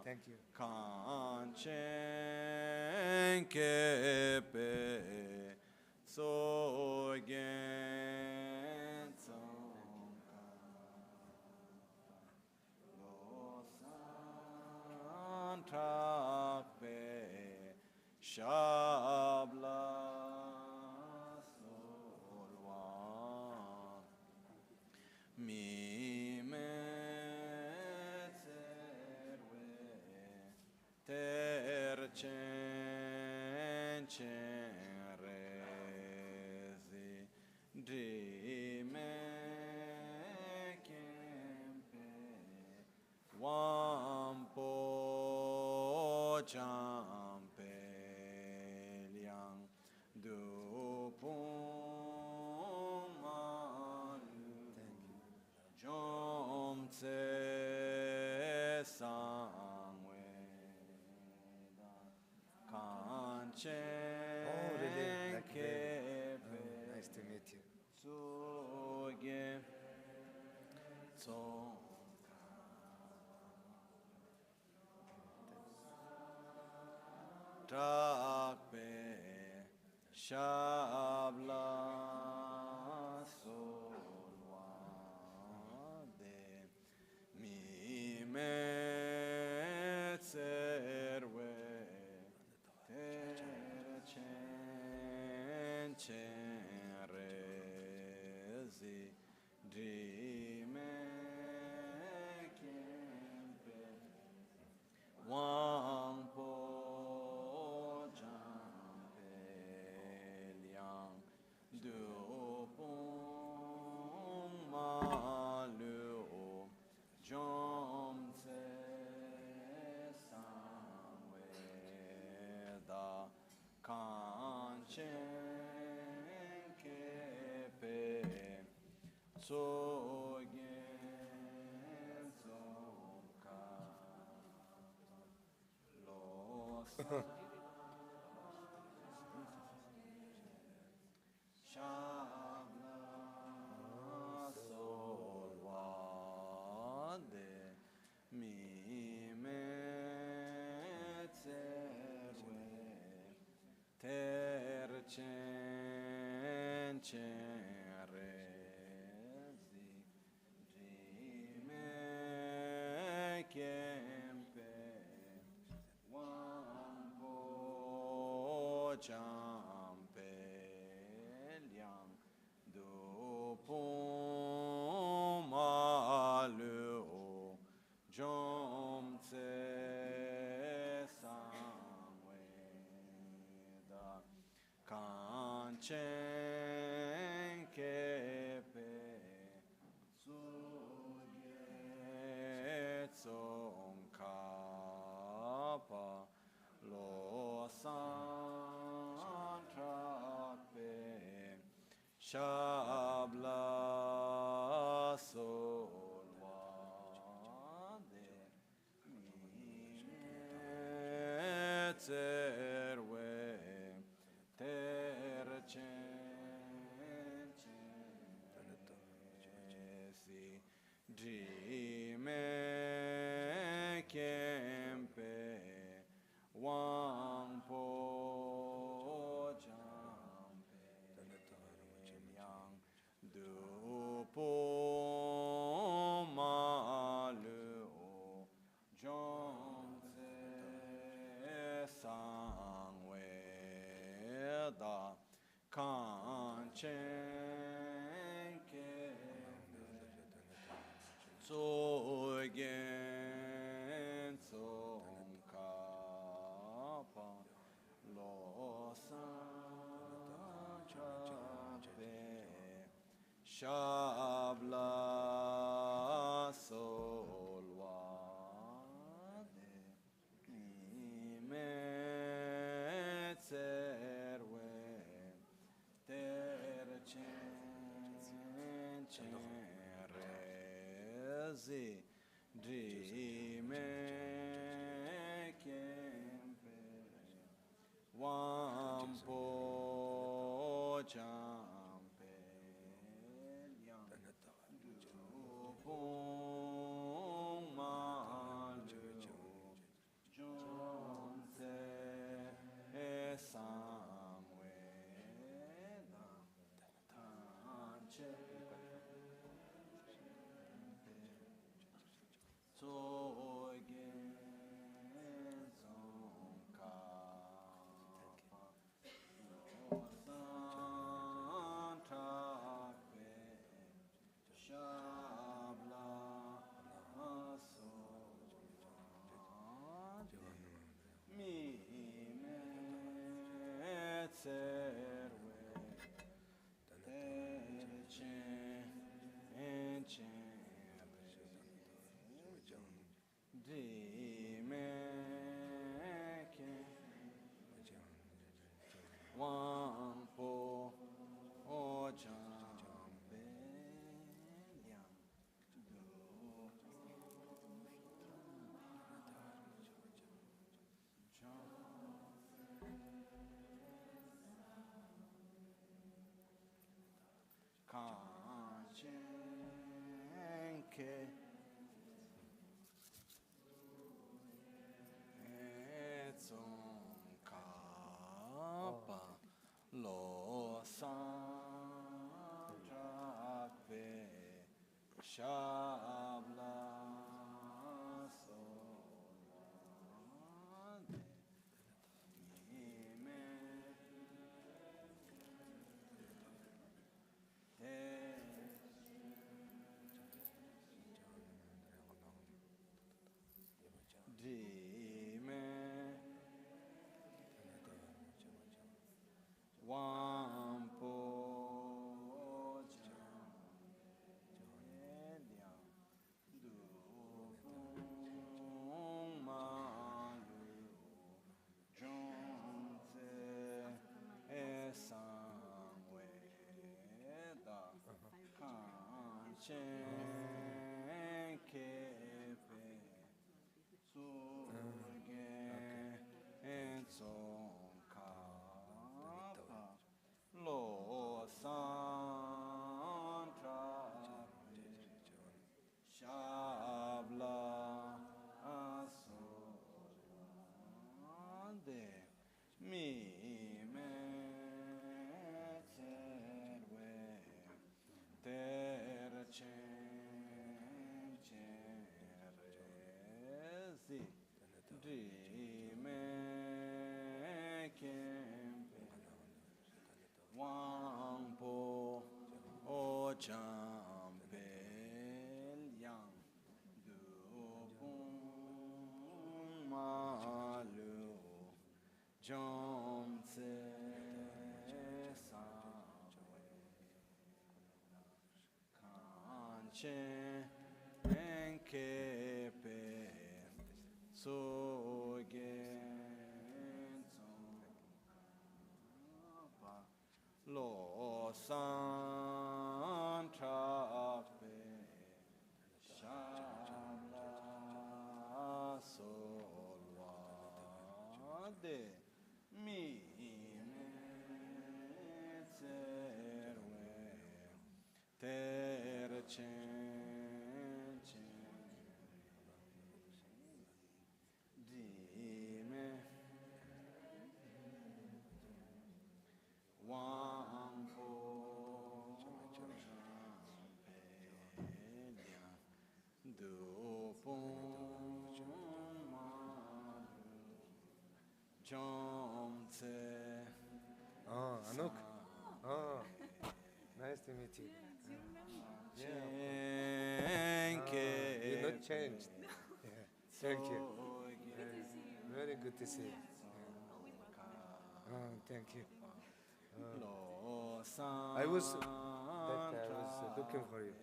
Thank you.
Panchen Kepe Sogen Losang Chökyi Shabla Solwa Mime Terchen rezi drime kempe du pong ma lu jom tse sang we da kan chen
Nice to meet you.
so ge so tak pe shabla solwa de mi me tserwe ter chen chen rezi di me kempe wang po du pong ma lu jom tse sang we da kan chen ke pe so gen so ka lo sa Shabla solwa de mi me tserwe ter chen chen rezi di me kempe wan po champe liang du pong ma lu jom tse sang we da kan chen ke pe su ge tsong ka pa lo san tra pe shabla solwa de mi me tserwe ter chen chen si di me kempe wang po jampe yang du po ma lu jom tse sang we da kan chen ke so gen song ka pa lo san cha pe shabla solwa de mi me tserwe ter chen chen rezi di me kempe wam po champe liang du pong ma lu jom tse sang we da kan chen so again
Oh, Anuk. Oh, nice to meet you. You're not changed. Yeah. Thank you. Very good to see you. Oh, thank you. I was looking for you.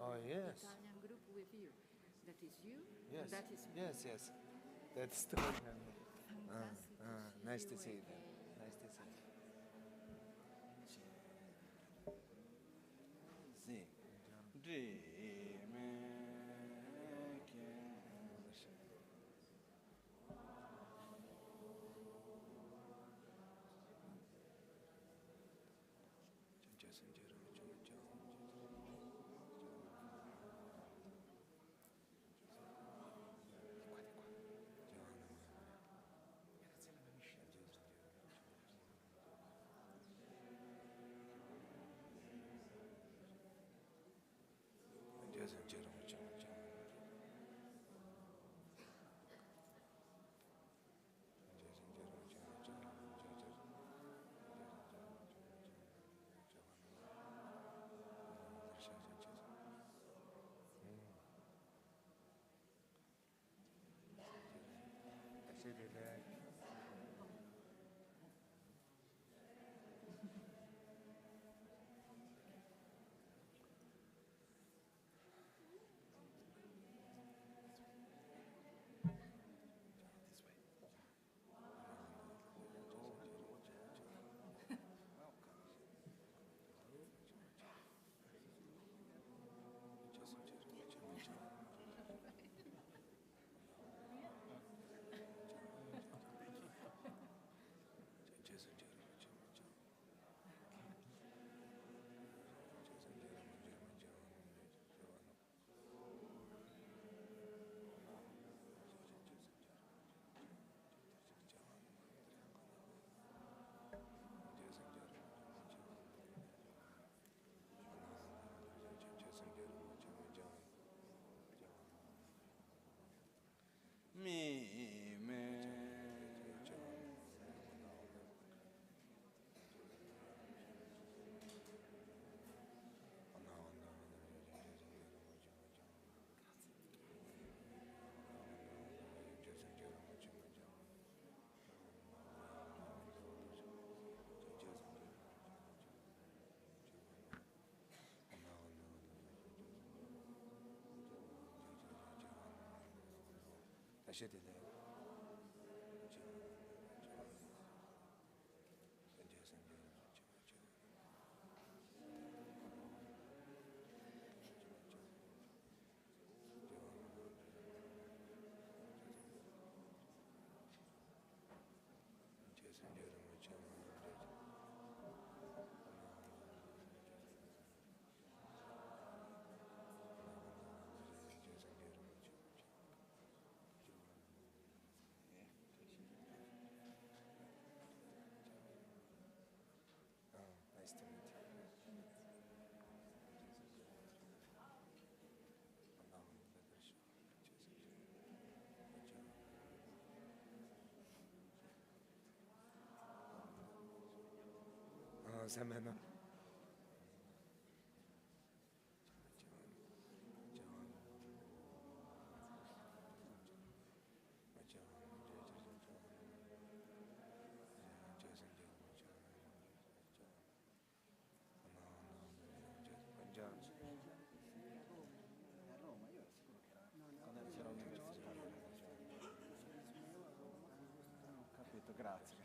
Oh, yes.
Italian group with you. That is you?
Yes.
That is me.
Yes, yes. That's the nice to see you. Nice to see you.
Samana.
Grazie.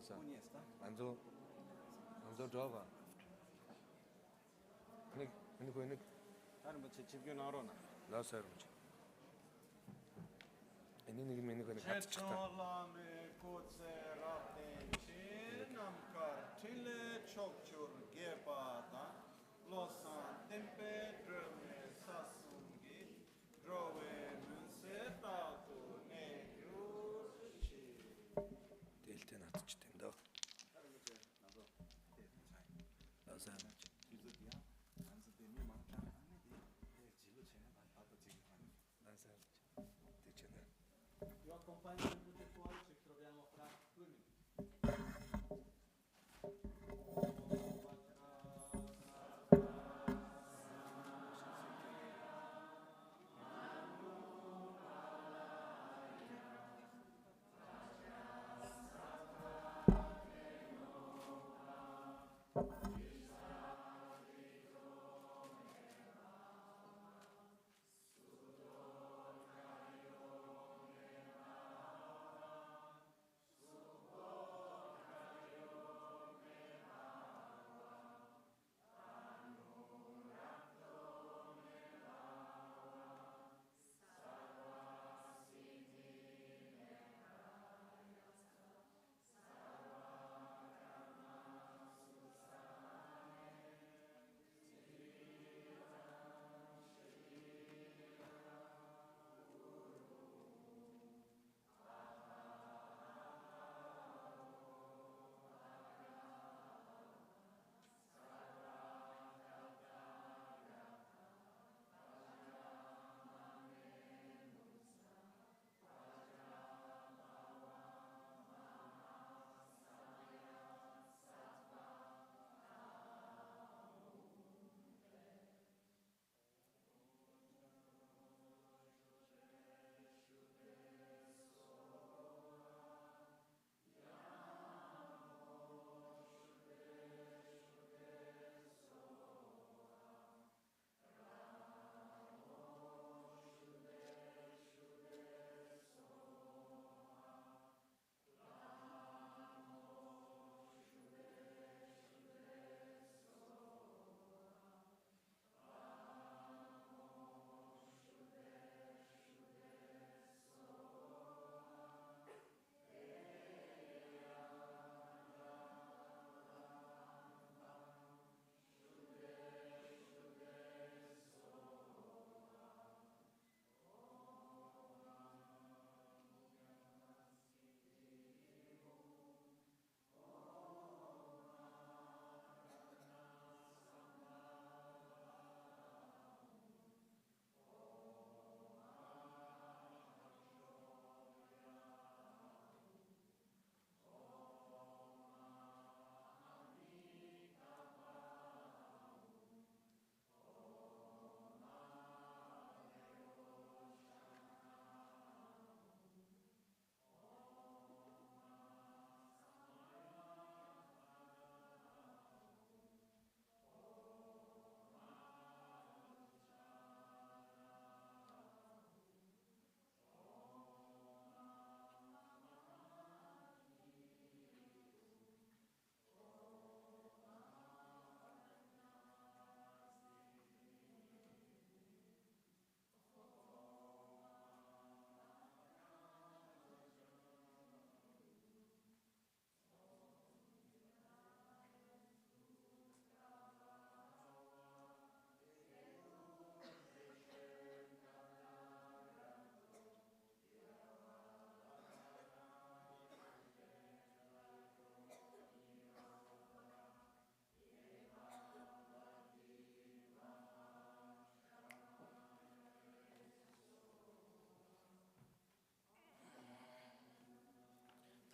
Lasa. Anzo Java. Nick. Lasa. And then you mean going to catch
Ci troviamo fra 2 minuti.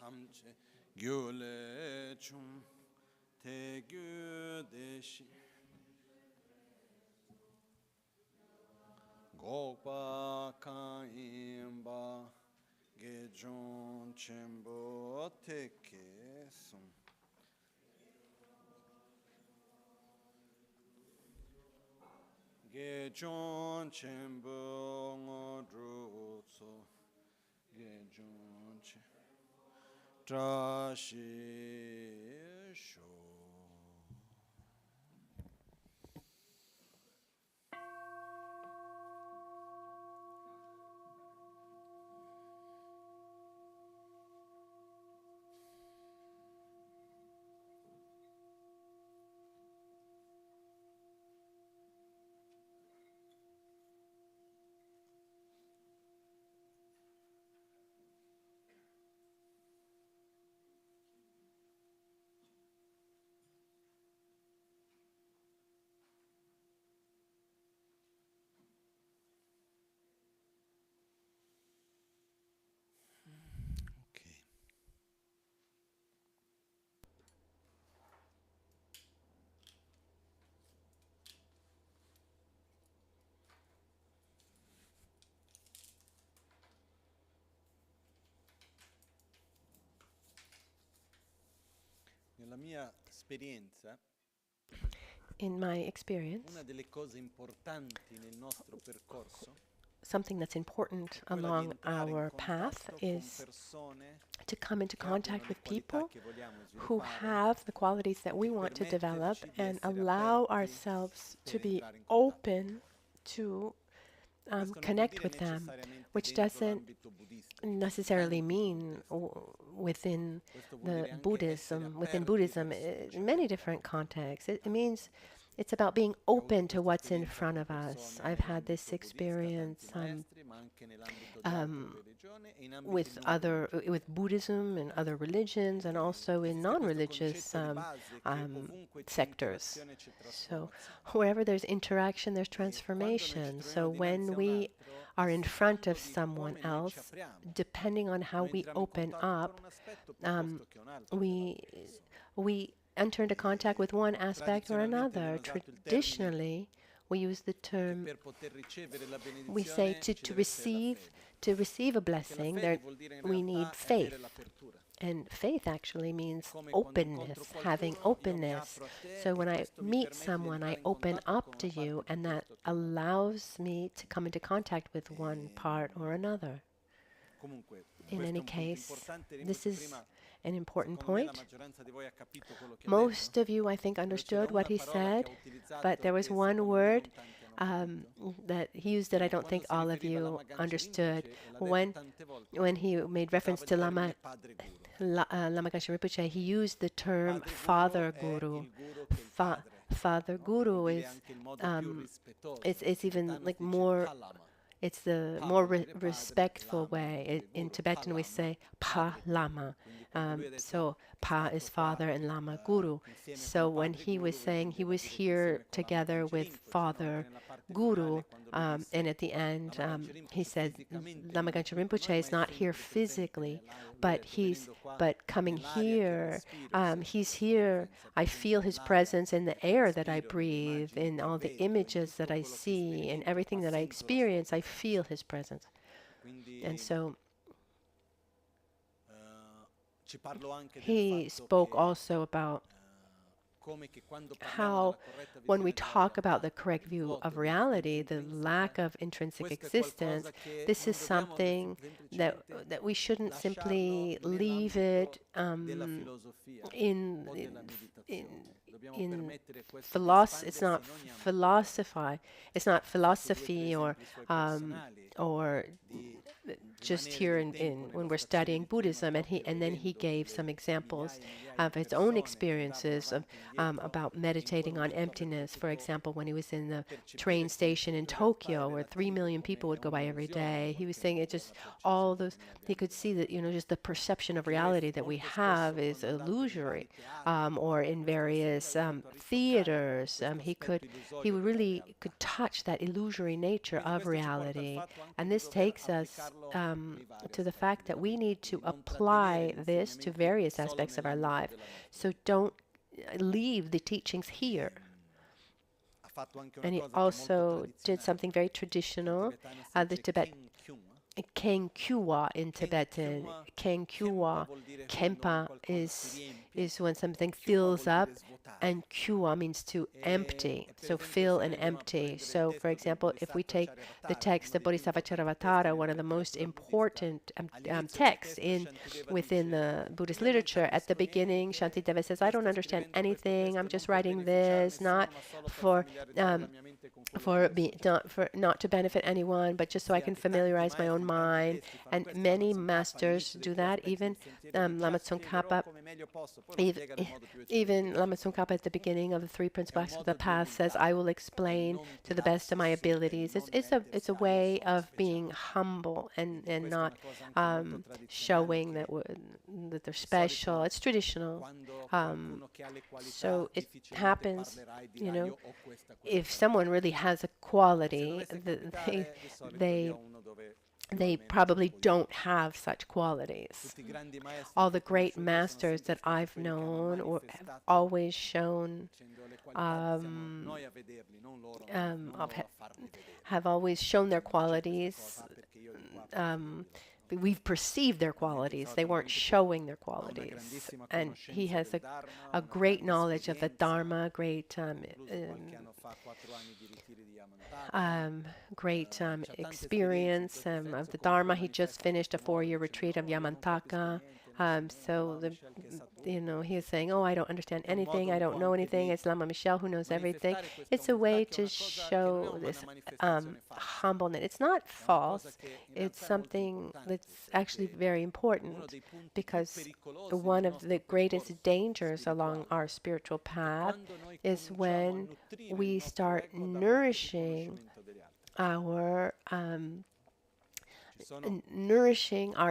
tamche gyule chum te gyu deshi gokpa kaimba gejon chembo teke sum gejon chembo ngodrutso gejon chembo Trashi
nella mia esperienza,
In my experience,
una delle cose importanti nel nostro percorso
something that's important
è quella di
along
entrare in
our path
contatto con
is
persone
to come into
che abbiano
contact
le
with
qualità
people
che vogliamo
who
sviluppare
have the qualities that we
e
want to develop
permetterci di
and
essere
allow
aperti
ourselves
per
to be
entrare in contatto con
open
loro.
to
Questo non vuol
connect
dire
with them,
necessariamente
which
dentro
doesn't
l'ambito buddista, ci sono
necessarily
tanti
mean
contesti.
within
Questo vuol
the
dire anche essere
Buddhism, within
aperti
Buddhism,
verso ciò che
in many
abbiamo
different
davanti.
contexts. It
Tanti
means
contesti.
it's about being
Io ho
open
avuto
to
questa
what's in
esperienza
front
con
of us.
persone
I've had this
nell'ambito buddista, tanti
experience
maestri, ma anche nell'ambito di altre religioni e in ambiti
with
non religiosi.
with Buddhism and other religions, and also in
Esiste questo
non-religious
concetto di base che ovunque c'è
sectors.
interazione c'è
So
trasformazione.
wherever there's interaction, there's
E quando noi ci
transformation.
troviamo
So
dinanzi
when
a un
we
altro,
are
a
in front
secondo
of
di
someone
come noi ci
else,
apriamo,
depending on how
noi
we
entriamo in
open
contatto con
up,
un aspetto piuttosto che un altro
we
dell'altra persona.
we enter into contact with one aspect or
Tradizionalmente viene
another.
usato il termine
Traditionally, we use the
che
term,
per poter ricevere la
we say
benedizione ci deve essere la fede.
to receive a
Che la
blessing,
fede
there
vuol dire in
we need
realtà è avere
faith.
l'apertura.
And faith actually means
Come quando incontro
openness, having
qualcuno, io mi
openness.
apro a te
So
e
when I
questo mi
meet
permette di
someone, I
entrare in
open
contatto
up
con
to
una parte
you, and that
piuttosto che un'altra.
allows me to come into contact with one part or another.
Comunque,
In
questo è
any
un punto
case,
importante.
this
Rinpoche
is
prima,
an important
secondo me, la
point.
maggioranza di voi ha capito quello che ha
Most
detto.
of you, I think,
Però c'era
understood what
una
he
parola che
said,
ha utilizzato
but there was
che
one
secondo me
word
non tanti hanno capito.
that he used that I don't
Quando
think
si
all of
riferiva a
you
Lama
understood
Rinpoche, e l'ha detto
when
tante volte,
when he made reference
usava il
to
termine padre guru.
Lama Rinpoche. He used the term
Padre
Father
guru è
Guru.
il guru che è il
Fa-
padre.
Father
No?
Guru
Vuol dire
is
anche il modo più rispettoso.
it's
In
even
tibetano
like
si dice
more.
palama.
It's the
Pa
more
vuol dire padre,
respectful
lama
way.
vuol dire
In
guru.
Tibetan, we
Pa
say
lama,
Pa
padre guru.
Lama.
Quindi quando lui ha detto
So
è
Pa
stato
is
qua
father and Lama Guru.
insieme
So
con
when
padre
he was
guru,
saying he
intendeva
was
dire che
here
insieme con Lama
together
Tsongkhapa
with
Rinpoche, no?
Father
Perché nella parte
Guru,
finale, quando lui
and
disse
at the end,
Lama Tsongkhapa
he
Rinpoche
said
fisicamente
Lama
non è qui con
Rinpoche
noi,
is
ma è
not here
sempre presente
physically,
nell'aria. Lui ha
but
detto venendo qua
but coming
nell'aria che
here,
respiro, sento
he's
questa
here.
presenza,
I
per
feel
esempio
his
nell'aria
presence in the
che
air that I
respiro, nelle
breathe,
immagini
in
che
all the
vedo, in
images that
tutto
I
quello che
see, in
sperimento,
everything
qua
that I
sento la sua
experience. I
presenza.
feel his presence.
Quindi
And so
ci parlo anche del
he
fatto
spoke
che
also about
come che quando parliamo
how,
della corretta
when we
visione della
talk about
realtà,
the correct
il
view
vuoto
of
dell'esistenza
reality, the
intrinseca,
lack of intrinsic
questo è
existence,
qualcosa che
this
non
is
dobbiamo
something
semplicemente
that we shouldn't
lasciarlo
simply leave
nell'ambito
it
della filosofia
in
o della
in
meditazione. Dobbiamo
in
permettere questo di
philosophy. It's
espandersi
not
in ogni ambito della
philosophy. It's not
vita.
philosophy or
Esempi suoi personali
or
di
just
rimanere
here
del tempo
when
nella
we're
stazione
studying
di prima
Buddhism, and
proprio
then he
vedendo
gave
quelle
some examples
migliaia e migliaia
of
di
his own
persone che andavano
experiences
avanti e indietro
about
e
meditating on
inconscio
emptiness. For
avrebbero
example, when he was in the
potuto
train
percepire che
station in
tutto in realtà è
Tokyo, where 3
relativo,
million
come
people
è
would go by every
un'illusione
day,
in
he was
qualche
saying it
modo
just
la
all
percezione
those.
che noi
He
abbiamo
could
della
see that
realtà.
just the perception of
Che
reality that we
molto
have
spesso
is
quando è andato nei
illusory,
vari teatri,
or in
questa
various
sera, ha voluto a ristoccare
theaters.
questo
He
aspetto
he
illusorio della
really
realtà.
could touch that illusory nature
Quindi
of
questo ci porta al
reality.
fatto anche
And
di
this
dover
takes us
applicarlo nei vari
to the
aspetti
fact that
della
we
vita,
need to
quindi non trattenere
apply
gli
this to
insegnamenti
various
solo
aspects of our
nell'ambito
life.
della nostra
So
vita.
don't leave the teachings here.
Ha fatto anche una
And he
cosa che è molto
also did
tradizionale.
something very
In
traditional.
tibetano si
The
dice
Tibet
Khen
Kengkyuwa in Tibetan.
Khenpa
Kengkyuwa,
vuol dire quando
Kempa
qualcosa si riempie.
is when something
Kyuwa
fills
vuol
up,
dire svuotare.
and Kyuwa means to empty.
Per
So
esempio,
fill
se
and
noi andiamo a
empty.
prendere il
So, for
testo del
example, if we
Bodhisattva
take the
Charyavatara,
text
uno
of
dei più
Bodhisattva
importanti testi
Charyavatara,
nella
one of the most
letteratura buddista,
important
all'inizio del
texts
testo Shantideva
within
dice:
the Buddhist
"Io non
literature, at the
capisco
beginning,
niente,
Shantideva says,
io
I don't
sto
understand
scrivendo questo
anything. I'm
testo
just
non per
writing
beneficiare
this,
nessuno,
not
ma solo per
for
familiarizzare la mia mente con quello
for
che
be
adesso c'è."
not to benefit anyone, but just so I can familiarize my own mind. And many masters do that. Even Lama Tsongkhapa, even Lama Tsongkhapa at the beginning of the three principal acts of the path says, "I will explain to the best of my abilities." It's a way of being humble and not showing that they're special. It's traditional. So it happens, if someone really has a quality, they probably don't have such qualities. All the great masters that I've known have always shown have always shown their qualities we've perceived their qualities. They weren't showing their qualities. And he has a great knowledge of the Dharma, great experience of the Dharma. He just finished a 4-year retreat of Yamantaka. He is saying, oh, I don't understand anything. I don't know anything. It's Lama Michel who knows everything. It's a way to show this humbleness. It's not false. It's something that's actually very important, because one of the greatest dangers along our spiritual path is when we start nourishing our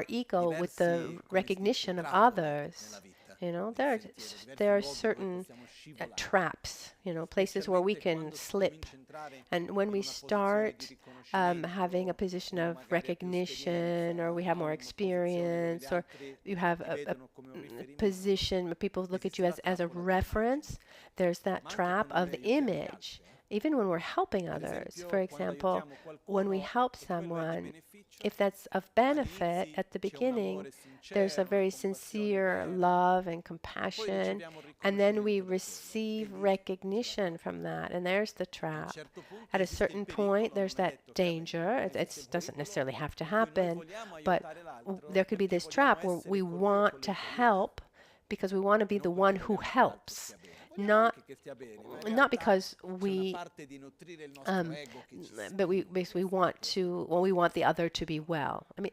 ego with the recognition of others. There are certain traps, places where we can slip. And when we start having a position of recognition, or we have more experience, or you have a position where people look at you as a reference, there's that trap of the image. Even when we're helping others, for example, when we help someone, if that's of benefit at the beginning, there's a very sincere love and compassion, and then we receive recognition from that, and there's the trap. At a certain point, there's that danger. It doesn't necessarily have to happen, but there could be this trap where we want to help because we want to be the one who helps. Not because we, but we basically want to. Well, we want the other to be well. I mean,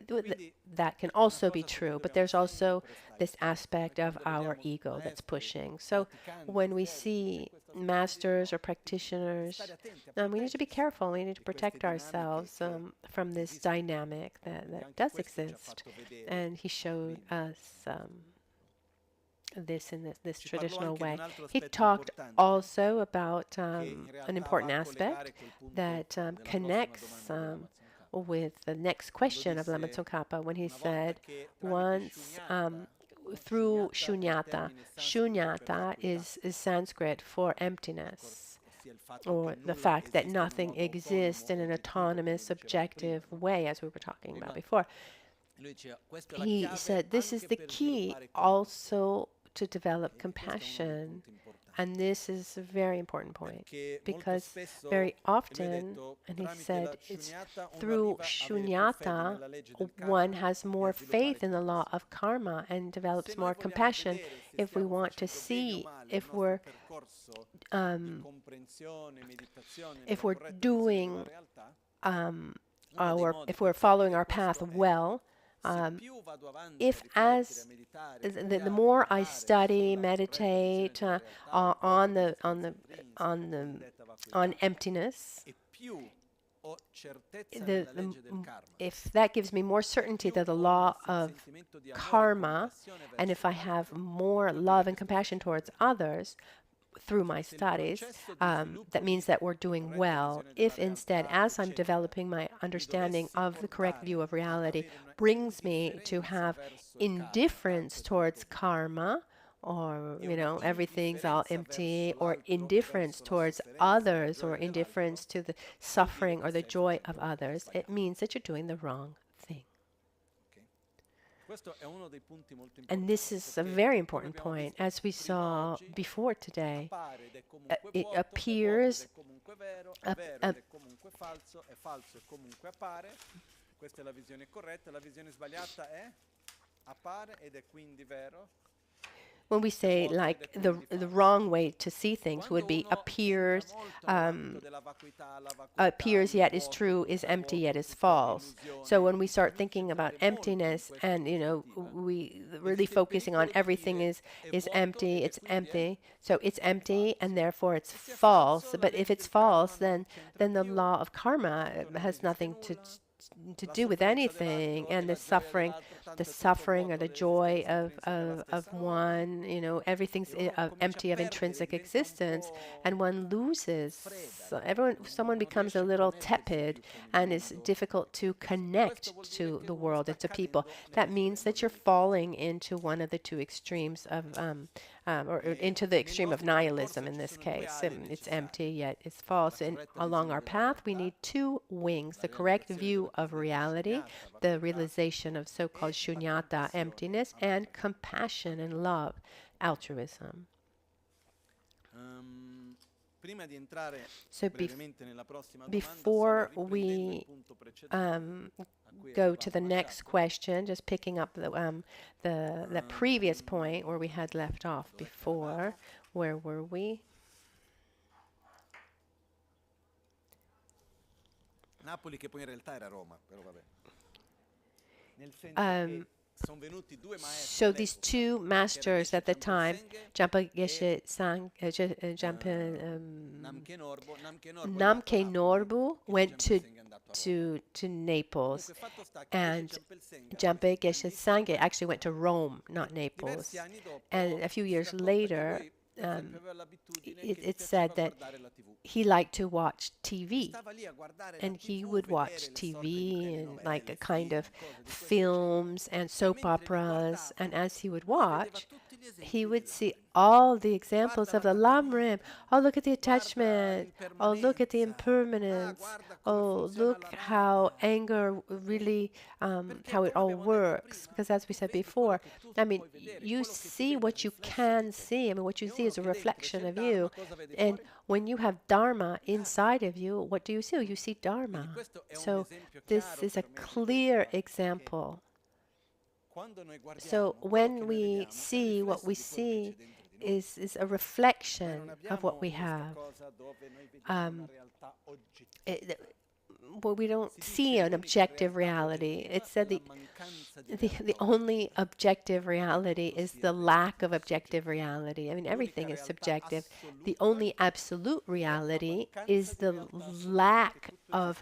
that can also be true, but there's also this aspect of our ego that's pushing. So, when we see masters or practitioners, we need to be careful. We need to protect ourselves from this dynamic that does exist. And he showed us this in this traditional way. He talked also about an important aspect that connects with the next question of Lama Tsongkhapa, when he said, once through shunyata. Shunyata is Sanskrit for emptiness, or the fact that nothing exists in an autonomous, objective way, as we were talking about before. He said this is the key also to develop compassion. And this is a very important point, because very often, and he said, it's through shunyata, one has more faith in the law of karma and develops more compassion. If we want to see if we're doing if we're following our path well, the more I study, meditate on emptiness, if that gives me more certainty that the law of karma, and if I have more love and compassion towards others through my studies, that means that we're doing well. If instead, as I'm developing my understanding of the correct view of reality, brings me to have indifference towards karma, or, everything's all empty, or indifference towards others, or indifference to the suffering or the joy of others, it means that you're doing the wrong thing. And this is a very important point. As we saw before today, it appears when we say, like, the wrong way to see things would be appears yet is true, is empty yet is false. So when we start thinking about emptiness, and we really focusing on everything is empty, it's empty, so it's empty and therefore it's false. But if it's false, then the law of karma has nothing to do with anything, and the suffering the suffering or the joy of one, everything's empty of intrinsic existence, and one loses. Someone becomes a little tepid and is difficult to connect to the world and to people. That means that you're falling into one of the two extremes of or into the extreme of nihilism in this case. It's empty, yet it's false. And along our path, we need two wings: the correct view of reality, the realization of so-called shunyata, emptiness, and compassion and love, altruism. So before we go to the next question, just picking up the previous point where we had left off before. Where were we?
Napoli, che poi in realtà era Roma, però vabbè.
So these two masters at the time, Jampa Geshe Namke Norbu, went to Naples, and Jampa Geshe Sangye actually went to Rome, not Naples. And a few years later, it said that he liked to watch TV, and he would watch TV and like a kind of films and soap operas, and as he would watch, he would see all the examples of the Lamrim. Oh, look at the attachment. Oh, look at the impermanence. Oh, look how anger really, how it all works. Because as we said before, I mean, you see what you can see. I mean, what you see is a reflection of you. And when you have Dharma inside of you, what do you see? You see Dharma. So this is a clear example. So when we see, what we see is a reflection of what we have. Well, we don't see an objective reality. It said the only objective reality is the lack of objective reality. I mean, everything is subjective. The only absolute reality is the lack of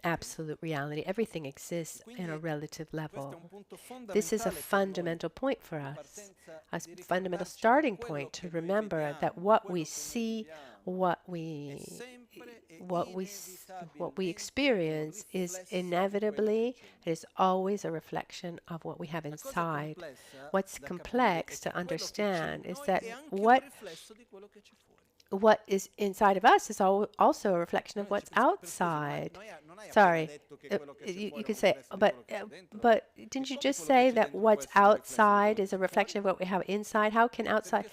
absolute reality. Everything exists in a relative level. This is a fundamental point for us, a fundamental starting point to remember that what we see, what we experience is inevitably, it is always a reflection of what we have inside. What's complex to understand is that what is inside of us is also a reflection of what's outside. Sorry, you could say, but didn't you just say that what's outside is a reflection of what we have inside? How can outside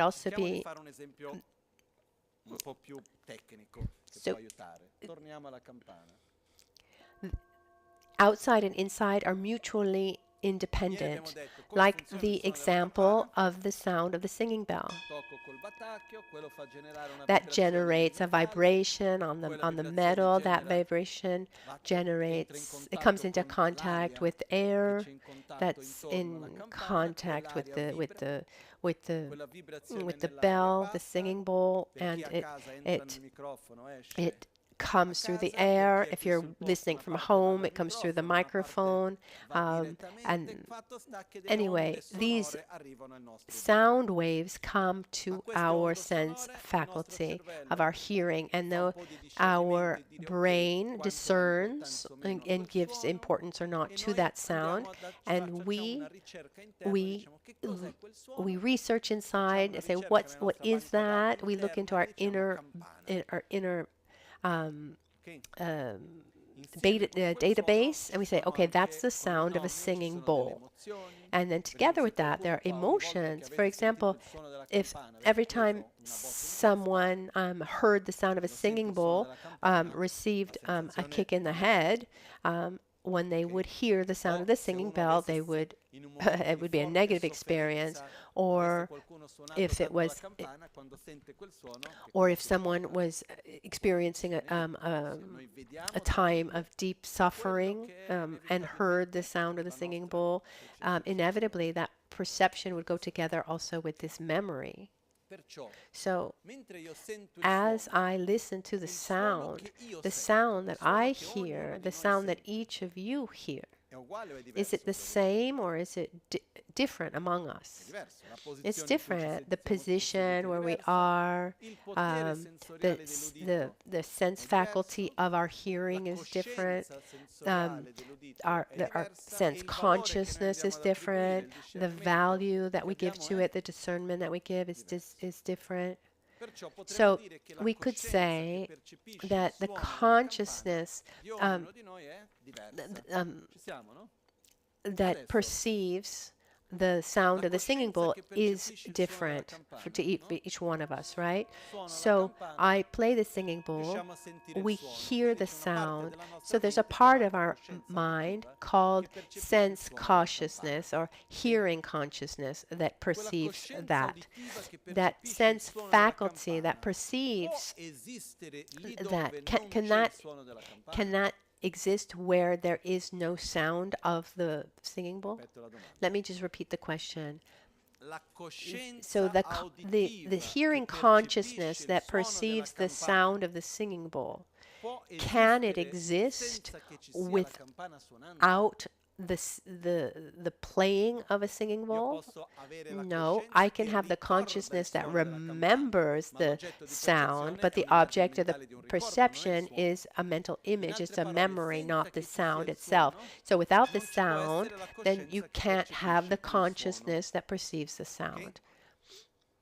also be? So, outside and inside are mutually independent, like the example of the sound of the singing bell. That generates a vibration on the metal. That vibration generates, it comes into contact with air that's in contact with the bell, the singing bowl, and it comes through the air. If you're listening from home, it comes through the microphone. And anyway, these sound waves come to our sense faculty of our hearing, and though our brain discerns and gives importance or not to that sound, and we research inside and say, what is that? We look into our inner database, and we say, okay, that's the sound of a singing bowl. And then together with that, there are emotions. For example, if every time someone heard the sound of a singing bowl, received a kick in the head, when they would hear the sound of the singing bell, they would it would be a negative experience. Or if it was, or if someone was experiencing a time of deep suffering and heard the sound of the singing bowl, inevitably that perception would go together also with this memory. So as I listen to the sound that I hear, the sound that each of you hear, is it the same or is it different among us? It's different. The position where we are, the sense faculty of our hearing is different. Our sense consciousness is different. The value that we give to it, the discernment that we give is different. So we could say that the consciousness that perceives the sound of the singing bowl is different to each one of us, right? So I play the singing bowl, we hear the sound, so there's a part of our mind called sense consciousness or hearing consciousness that perceives that. That sense faculty that perceives that cannot exist where there is no sound of the singing bowl? Let me just repeat the question. So the hearing consciousness that perceives the sound of the singing bowl, can it exist without the playing of a singing bowl? No, I can have the consciousness that remembers the sound, but the object of the perception is a mental image. It's a memory, not the sound itself. So without the sound, then you can't have the consciousness that perceives the sound.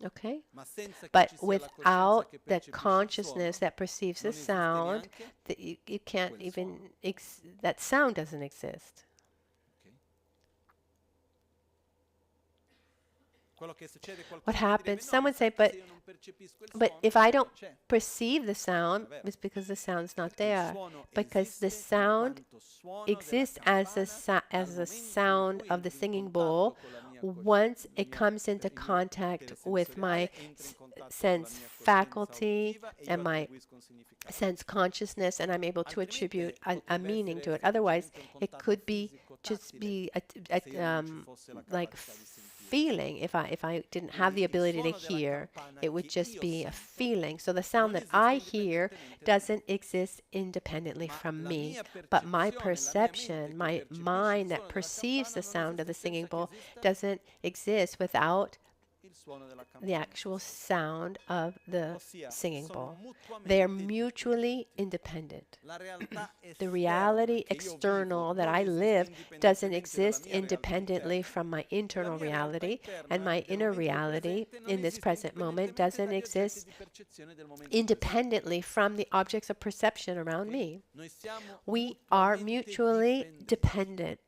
Okay? But without that consciousness that perceives the sound, you can't even, that sound doesn't exist. What happens? Someone say, but if I don't perceive the sound, it's because the sound's not there. Because the sound exists as a sound of the singing bowl once it comes into contact with my sense faculty and my sense consciousness, and I'm able to attribute a meaning to it. Otherwise, it could be just be like feeling. If I didn't have the ability to hear, it would just be a feeling. So the sound that I hear doesn't exist independently from me, but my perception, my mind that perceives the sound of the singing bowl doesn't exist without the actual sound of the singing bowl. They are mutually independent. The reality external that I live doesn't exist independently from my internal reality, and my inner reality in this present moment doesn't exist independently from the objects of perception around me. We are mutually dependent.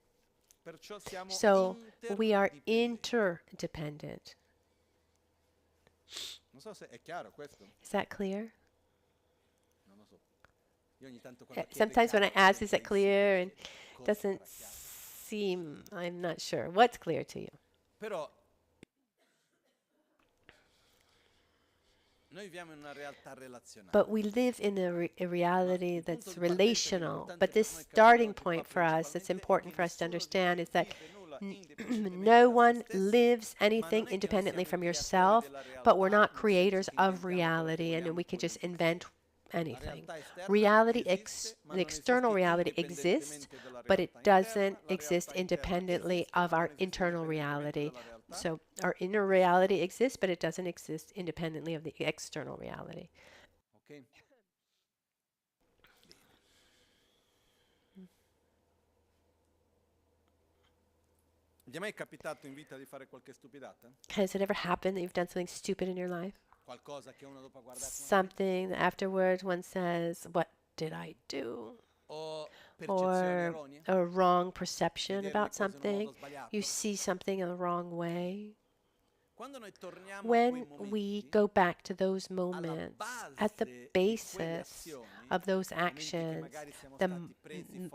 So we are interdependent. Is that clear? Sometimes when I ask, is it clear? And it doesn't seem, I'm not sure. What's clear to you? But we live in a reality that's relational. But this starting point for us, that's important for us to understand, is that no one lives anything independently from yourself, but we're not creators of reality, and we can just invent anything. Reality, the external reality exists, but it doesn't exist independently of our internal reality. So our inner reality exists, but it doesn't exist independently of the external reality.
Okay.
Has it ever happened that you've done something stupid in your life? Something that afterwards one says, what did I do? Or a wrong perception about something. You see something in the wrong way. When we go back to those moments, at the basis of those actions,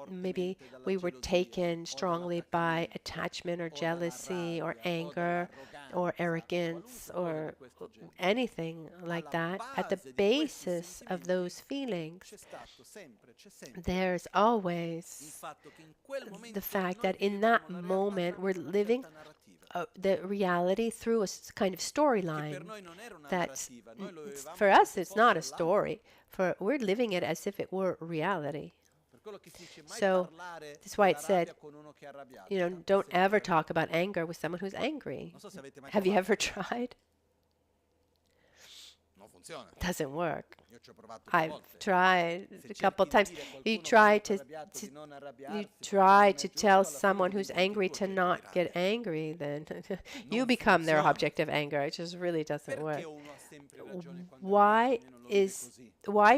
maybe we were taken strongly by attachment or jealousy or anger or arrogance or anything like that. At the basis of those feelings, there's always the fact that in that moment we're living the reality through a kind of storyline. That's for us, it's not a story. We're living it as if it were reality. So that's why it said, don't ever talk about anger with someone who's angry. Have you ever tried? Doesn't work. I've tried a couple times. You try to tell someone who's angry to not get angry, then you become their object of anger. It just really doesn't work. Why is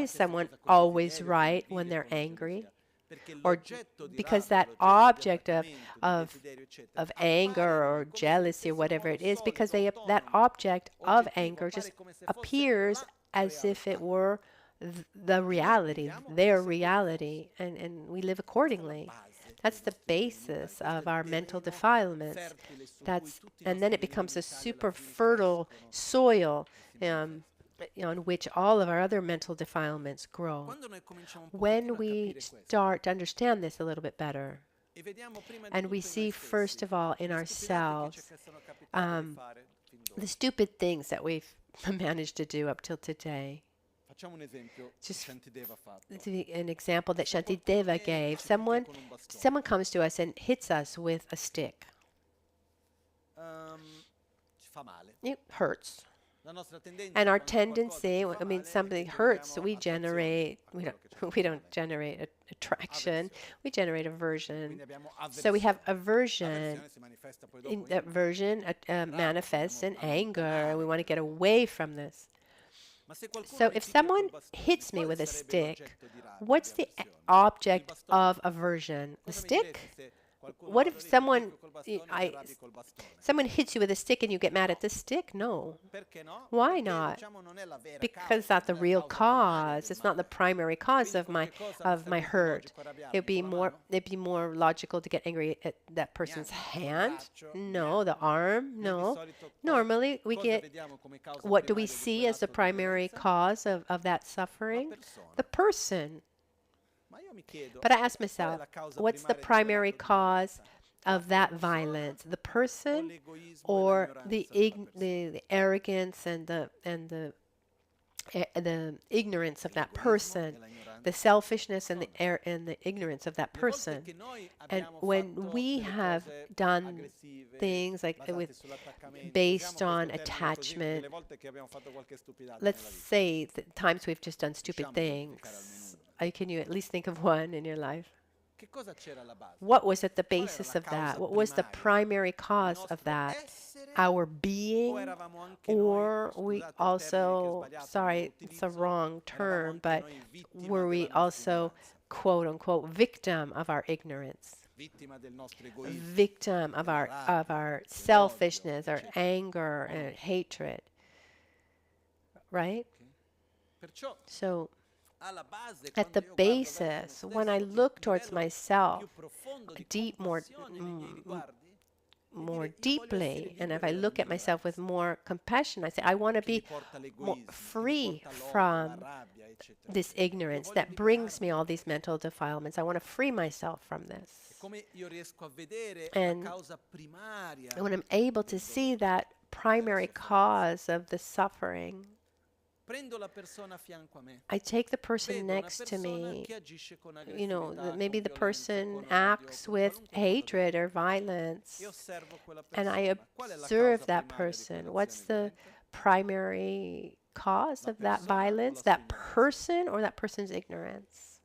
someone always right when they're angry? Or because that object of anger or jealousy or whatever it is, because that object of anger just appears as if it were the reality, their reality, and we live accordingly. That's the basis of our mental defilements. And then it becomes a super fertile soil on which all of our other mental defilements grow. When we start to understand this a little bit better, and we see, first of all, in ourselves the stupid things that we've managed to do up till today. Just an example that Shantideva gave. Someone comes to us and hits us with a stick. It hurts. And our tendency, something hurts, we don't generate attraction, we generate aversion. So we have aversion. Aversion manifests in anger, and we want to get away from this. So if someone hits me with a stick, what's the object of aversion? The stick? What if someone hits you with a stick and you get mad at the stick? No. Why not? Because it's not the real cause. It's not the primary cause of my hurt. It'd be more logical to get angry at that person's hand. No, the arm. No. Normally what do we see as the primary cause of that suffering? The person. But I ask myself, what's the primary cause of that violence? The person, or the arrogance and the ignorance of that person, the selfishness and the ignorance of that person? And when we have done things like based on attachment, let's say the times we've just done stupid things. Can you at least think of one in your life? What was at the basis of that? What was the primary cause of that? Our being, or we also, sorry, it's a wrong term, but were we also, quote unquote, victim of our ignorance? Victim of our selfishness, our anger and hatred, right? So at the basis, when I look towards myself more deeply, and if I look at myself with more compassion, I say, I want to be more free from this ignorance that brings me all these mental defilements. I want to free myself from this. And when I'm able to see that primary cause of the suffering, I take the person next to me, maybe the person acts with hatred or violence, and I observe that person. What's the primary cause of that violence? That person or that person's ignorance?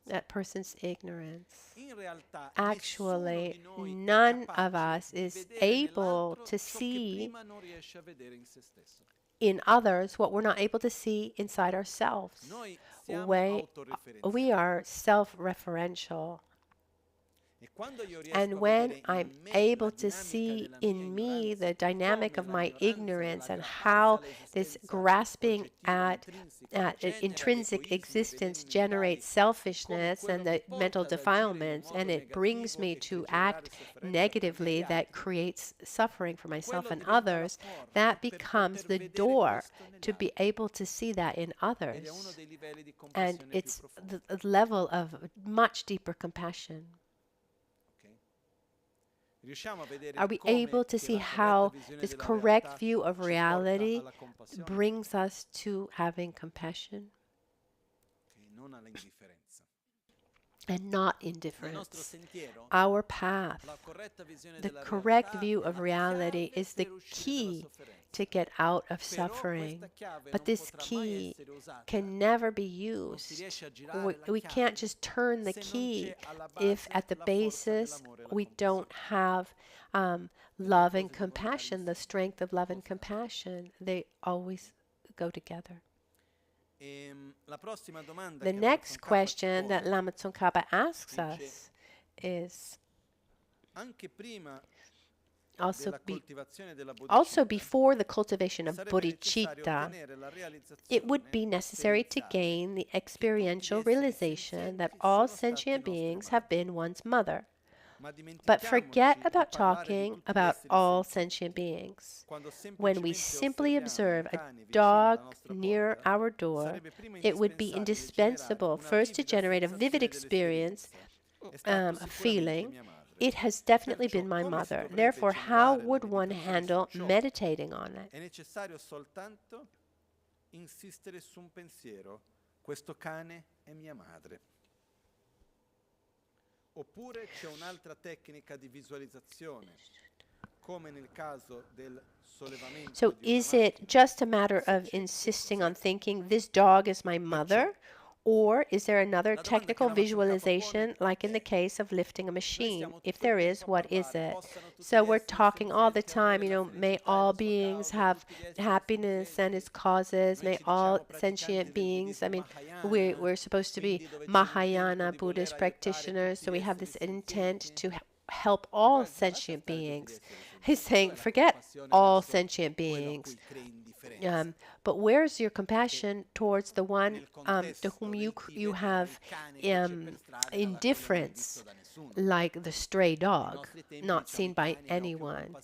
That person's ignorance. Actually, none of us is able to see in others what we're not able to see inside ourselves. We are self-referential. And when I'm able to see in me the dynamic of my ignorance and how this grasping at intrinsic existence generates selfishness and the mental defilements, and it brings me to act negatively that creates suffering for myself and others, that becomes the door to be able to see that in others. And it's the level of much deeper compassion. Are we able to see how this correct view of reality brings us to having compassion and not indifference? Our path, the correct view of reality, is the key to get out of suffering. But this key can never be used. We can't just turn the key if at the basis we don't have love and compassion, the strength of love and compassion. They always go together. The next question that Lama Tsongkhapa asks us is also before the cultivation of bodhicitta, it would be necessary to gain the experiential realization that all sentient beings have been one's mother. But forget about talking about all sentient beings. When we simply observe a dog near our door, it would be indispensable first to generate a vivid experience, a feeling. It has definitely been my mother. Therefore, how would one handle meditating on it?
È necessario soltanto insistere su un pensiero. Questo cane è mia madre. Oppure c'è un'altra tecnica di visualizzazione, come nel caso del sollevamento.
So is it just a matter of insisting on thinking, this dog is my mother? Or is there another technical visualization, like in the case of lifting a machine? If there is, what is it? So we're talking all the time, may all beings have happiness and its causes, may all sentient beings, we're supposed to be Mahayana Buddhist practitioners, so we have this intent to help all sentient beings. He's saying, forget all sentient beings. But where's your compassion towards the one to whom you have indifference, like the stray dog, not seen by anyone?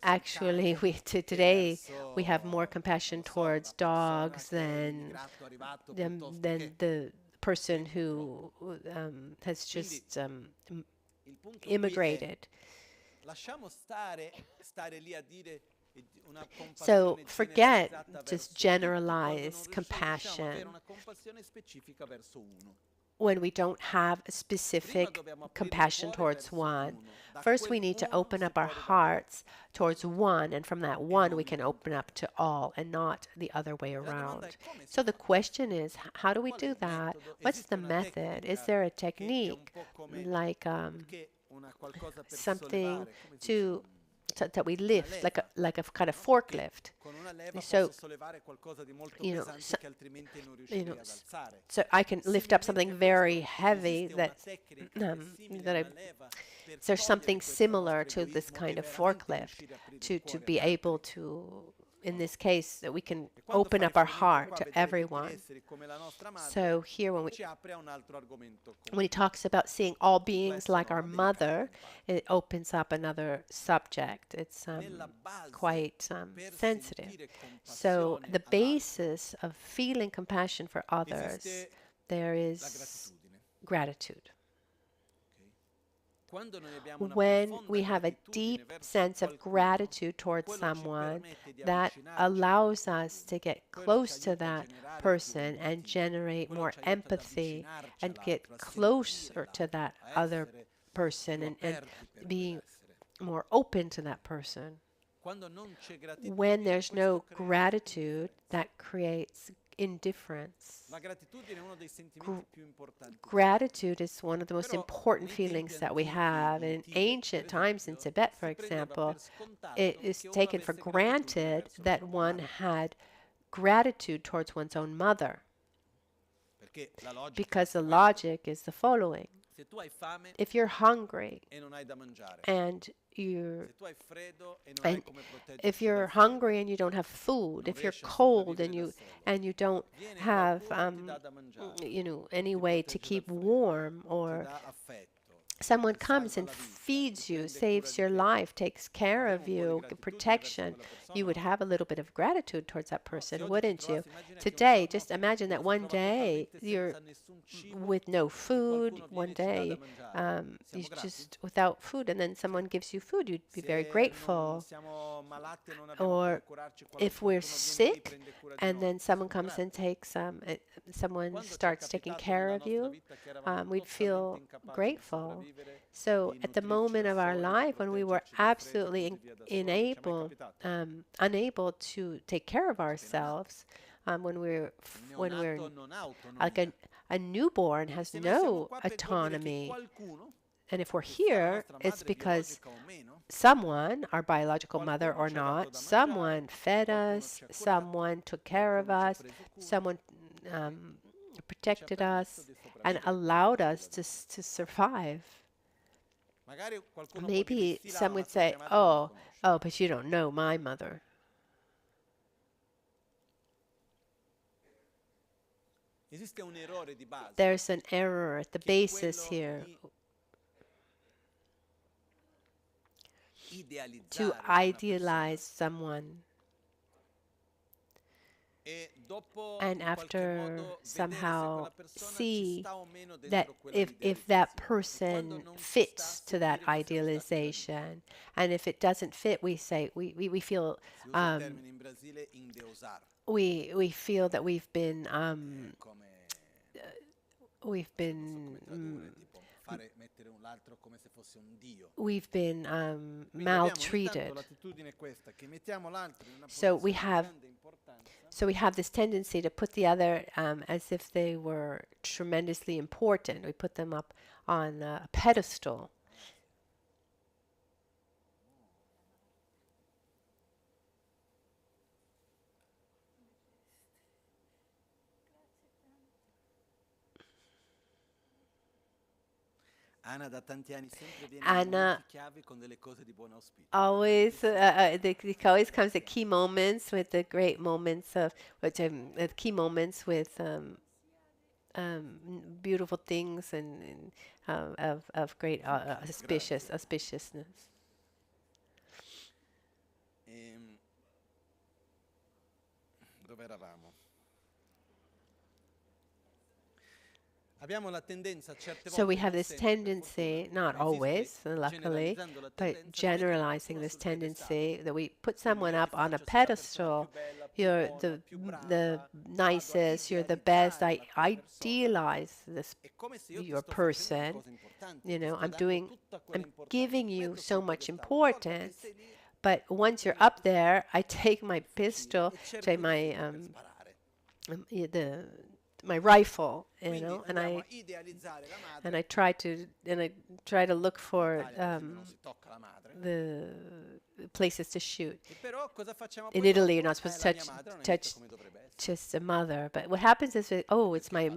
Actually, today we have more compassion towards dogs than the person who has just immigrated. So forget just generalized compassion when we don't have a specific compassion towards one. First, we need to open up our hearts towards one, and from that one, we can open up to all and not the other way around. So the question is, how do we do that? What's the method? Is there a technique, like something that we lift, like a kind of forklift? So, so I can lift up something very heavy there's something similar to this kind of forklift to be able to, in this case, that we can open up our heart to everyone. So here when he talks about seeing all beings like our mother, it opens up another subject. It's quite sensitive. So the basis of feeling compassion for others, there is gratitude. When we have a deep sense of gratitude towards someone, that allows us to get close to that person and generate more empathy and get closer to that other person and being more open to that person. When there's no gratitude, that creates indifference. Gratitude is one of the most important feelings that we have. In ancient times in Tibet, for example, it is taken for granted that one had gratitude towards one's own mother, because the logic is the following. If you're hungry and if you're hungry and you don't have food, if you're cold and you don't have any way to keep warm, or someone comes and feeds you, saves your life, takes care of you, protection, you would have a little bit of gratitude towards that person, wouldn't you? Today, just imagine that one day you're with no food, one day you're just without food, and then someone gives you food, you'd be very grateful. Or if we're sick and then someone comes and takes someone starts taking care of you, we'd feel grateful. So at the moment of our life when we were absolutely unable to take care of ourselves, when we're like a newborn has no autonomy. And if we're here, it's because someone, our biological mother or not, someone fed us, someone took care of us, someone protected us and allowed us to survive. Maybe some would say, oh, but you don't know my mother. There's an error at the basis here. To idealize someone. And after somehow see that if that person fits to that idealization, and if it doesn't fit, we say we feel we feel that we've been maltreated. So we have this tendency to put the other as if they were tremendously important. We put them up on a pedestal. Anna always always comes at key moments with the great moments of key moments with beautiful things and of great auspiciousness.
Dove eravamo?
So we have this tendency, not always, luckily, but generalizing this tendency that we put someone up on a pedestal. You're the nicest, you're the best. I idealize your person. You know, I'm giving you so much importance. But once you're up there, I take my pistol, take my my rifle, you know, and I try to look for the places to shoot. In Italy, you're not supposed to touch just a mother. But what happens is, it's my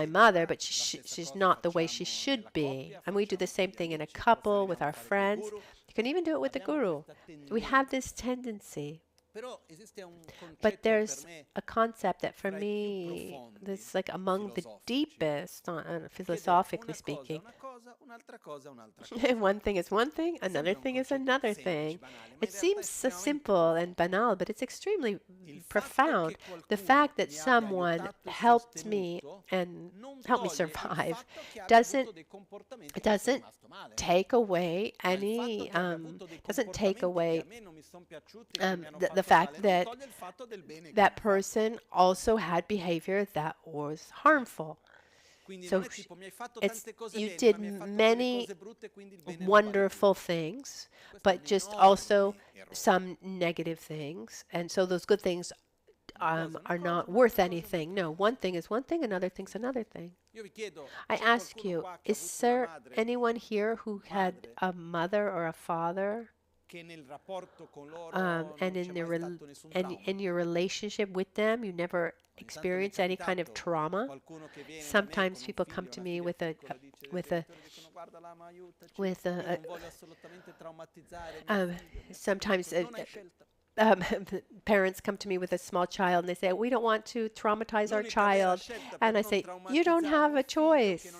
mother, but she's not the way she should be. And we do the same thing in a couple, with our friends. You can even do it with the guru. We have this tendency. But there's a concept that for me, that's like among the deepest, philosophically speaking. One thing is one thing, another thing is another thing. It seems so simple and banal, but it's extremely profound. The fact that someone helped me and helped me survive doesn't take away any, doesn't take away the fact that that person also had behavior that was harmful. So you did many wonderful things, but just also some negative things. And so those good things are not worth anything. No, one thing is one thing, another thing's another thing. I ask you, is there anyone here who had a mother or a father? And in your relationship with them, you never experience any kind of trauma. Sometimes people come to me parents come to me with a small child and they say, we don't want to traumatize our child. And I say, you don't have a choice.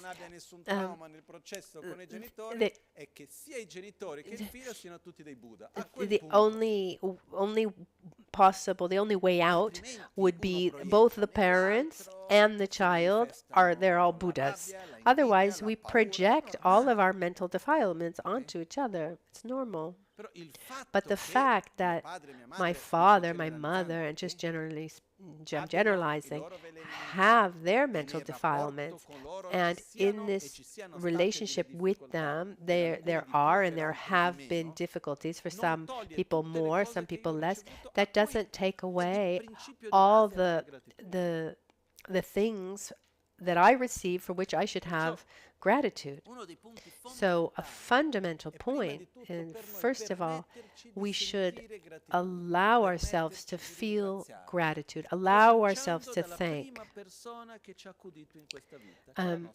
The only way out would be both the parents and the child they're all Buddhas. Otherwise, we project all of our mental defilements onto each other. It's normal. But the fact that my father, my mother, and just generally, I'm generalizing, have their mental defilements, and in this relationship with them, there are and there have been difficulties, for some people more, some people less. That doesn't take away all the things that I receive for which I should have gratitude. So a fundamental point, and first of all, we should allow ourselves to feel gratitude, allow ourselves to thank. And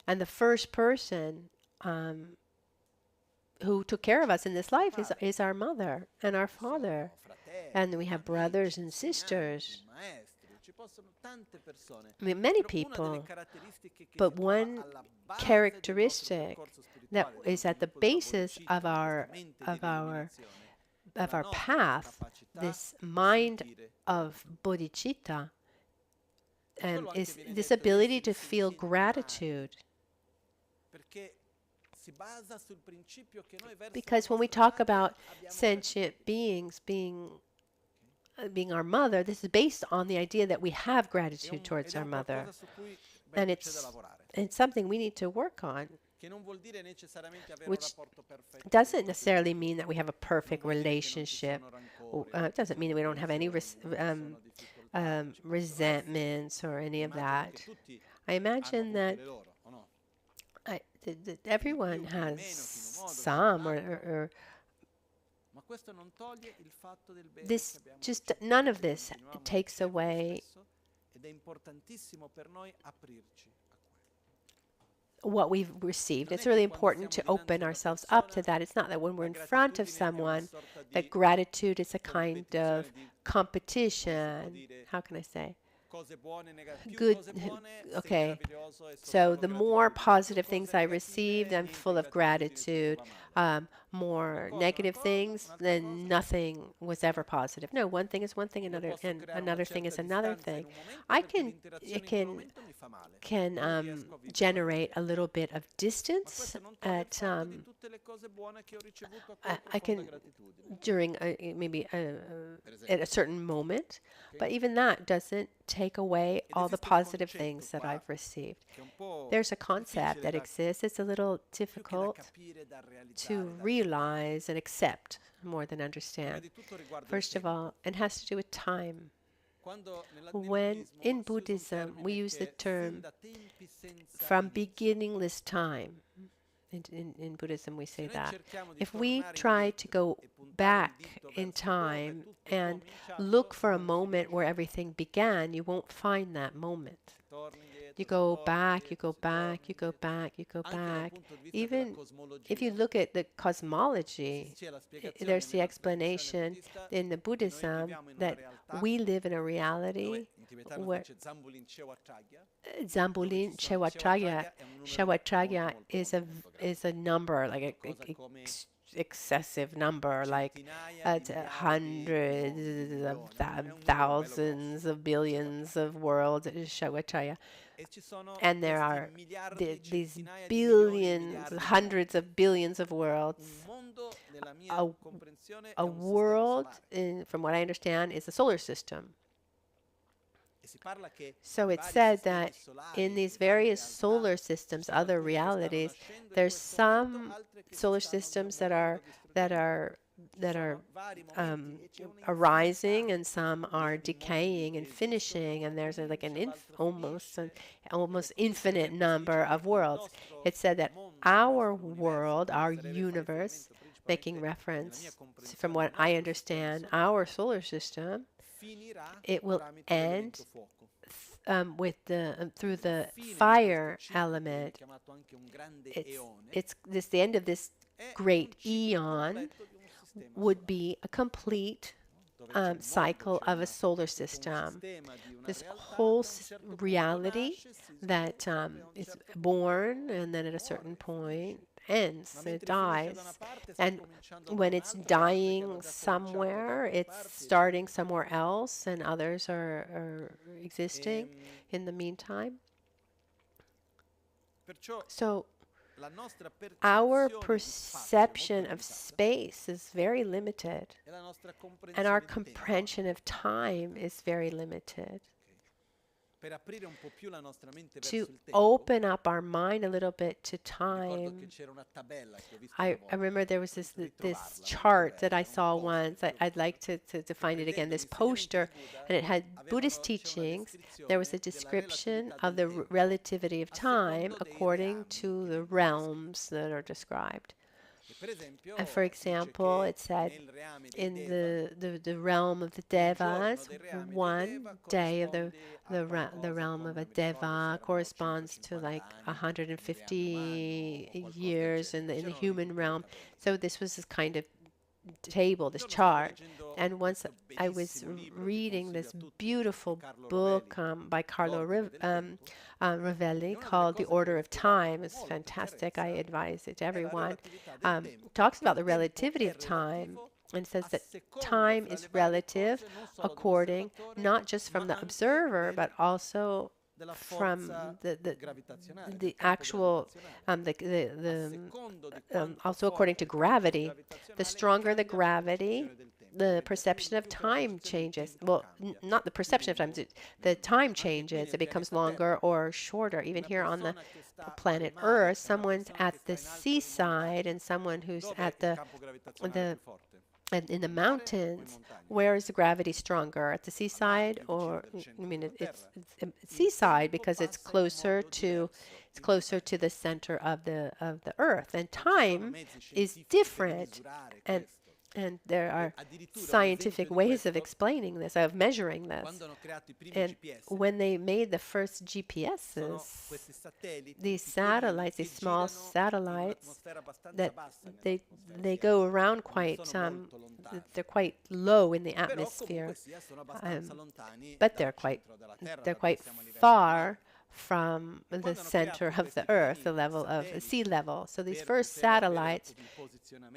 the first person who took care of us in this life is our mother and our father. And we have brothers and sisters. I mean, many people, but one characteristic that is at the basis of our path, this mind of bodhicitta, is this ability to feel gratitude. Because when we talk about sentient beings being our mother, this is based on the idea that we have gratitude towards our mother. And it's something we need to work on, which doesn't necessarily mean that we have a perfect relationship. It doesn't mean that we don't have any resentments or any of that. I imagine that everyone has some, or this, just none of this takes away what we've received. It's really important to open ourselves up to that. It's not that when we're in front of someone that gratitude is a kind of competition. How can I say? Good, okay. So the more positive things I received, I'm full of gratitude. More negative things, then nothing was ever positive. No, one thing is one thing, and another thing is another thing. It can generate a little bit of distance at I can during maybe at a certain moment, but even that doesn't take away all the positive things that I've received. There's a concept that exists. It's a little difficult to realize and accept more than understand. First of all, it has to do with time. When in Buddhism we use the term from beginningless time. In Buddhism we say that. If we try to go back in time and look for a moment where everything began, you won't find that moment. You go back, you go back, you go back, you go back. Even if you look at the cosmology, there's the explanation in the Buddhism that we live in a reality where Zambulin Chewacharya is a number, like a excessive number, like hundreds of thousands of billions of worlds, Chewacharya. And there are these billions, hundreds of billions of worlds. A world, from what I understand, is a solar system. So it's said that in these various solar systems, other realities, there's some solar systems that are arising, and some are decaying and finishing, and there's like an almost infinite number of worlds. It's said that our world, our universe, making reference, from what I understand, our solar system, it will end through the fire element. It's the end of this great eon would be a complete cycle of a solar system. This whole reality that is born and then at a certain point ends, it dies. And when it's dying somewhere, it's starting somewhere else, and others are existing in the meantime. So our perception of space is very limited, and our comprehension of time is very limited. To open up our mind a little bit to time, I remember there was this chart that I saw once. I'd like to find it again, this poster, and it had Buddhist teachings. There was a description of the relativity of time according to the realms that are described. And for example, it said in the realm of the Devas, one day of the realm of a Deva corresponds to like 150 years in the human realm. So this was this kind of table, this chart. And once I was reading this beautiful book by Carlo Rovelli called The Order of Time. It's fantastic. I advise it to everyone. Talks about the relativity of time and says that time is relative according, not just from the observer, but also from the actual, also according to gravity. The stronger the gravity, the perception of time changes. Well, not the perception of time, the time changes. It becomes longer or shorter. Even here on the planet Earth, someone's at the seaside and someone who's at in the mountains, where is the gravity stronger? At the seaside, or I mean, it's seaside because it's closer to the center of the Earth, and time is different, and there are scientific ways of explaining this, of measuring this. And when they made the first GPSs, these satellites, these small satellites, that they go around quite, they're quite low in the atmosphere, but they're quite far from the center of the Earth, the level of sea level. So these first satellites,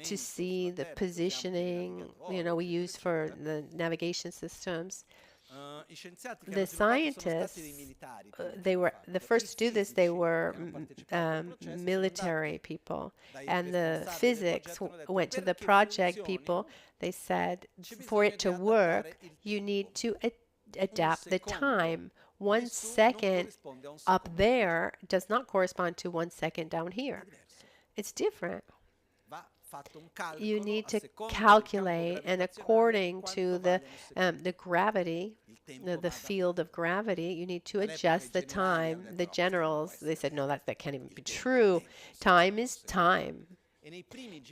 to see the positioning, we use for the navigation systems. The scientists, they were the first to do this. They were military people, and the physics went to the project people. They said, for it to work, you need to adapt the time. 1 second up there does not correspond to 1 second down here. It's different. You need to calculate, and according to the gravity, the field of gravity, you need to adjust the time. The generals, they said, no, that can't even be true. Time is time.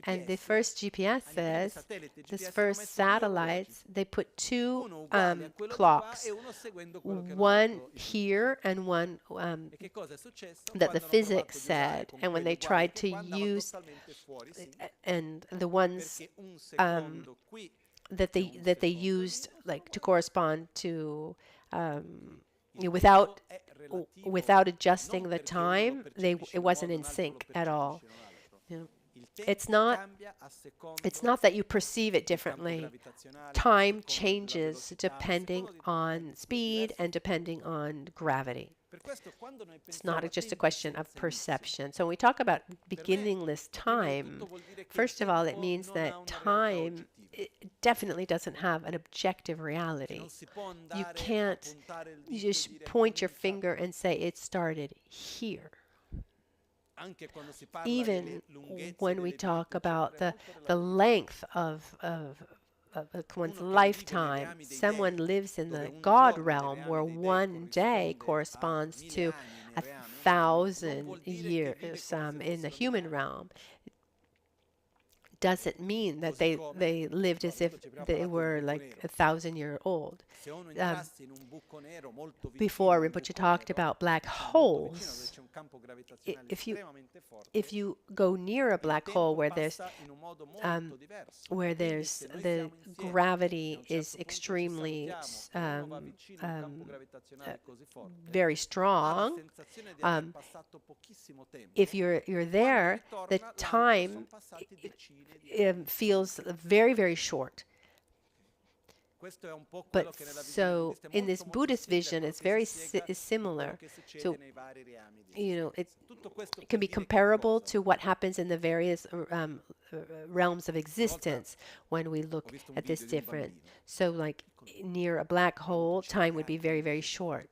And the first GPS says, this first satellites, they put two clocks, one here and one that the physics said. And when they tried to use, and the ones that they used like to correspond to, without adjusting the time, it wasn't in sync at all. It's not that you perceive it differently. Time changes depending on speed and depending on gravity. It's not just a question of perception. So when we talk about beginningless time, first of all, it means that time definitely doesn't have an objective reality. You can't just point your finger and say it started here. Even when we talk about the length of one's lifetime, someone lives in the God realm where 1 day corresponds to 1,000 years in the human realm. doesn't mean that they lived as if they were like 1,000-year-old. Before, Rinpoche talked about black holes. If you go near a black hole where there's the gravity is extremely very strong, if you're there, the time feels very, very short. But so in this Buddhist vision, it's very similar. So, it can be comparable to what happens in the various realms of existence when we look at this different. So like near a black hole, time would be very, very short.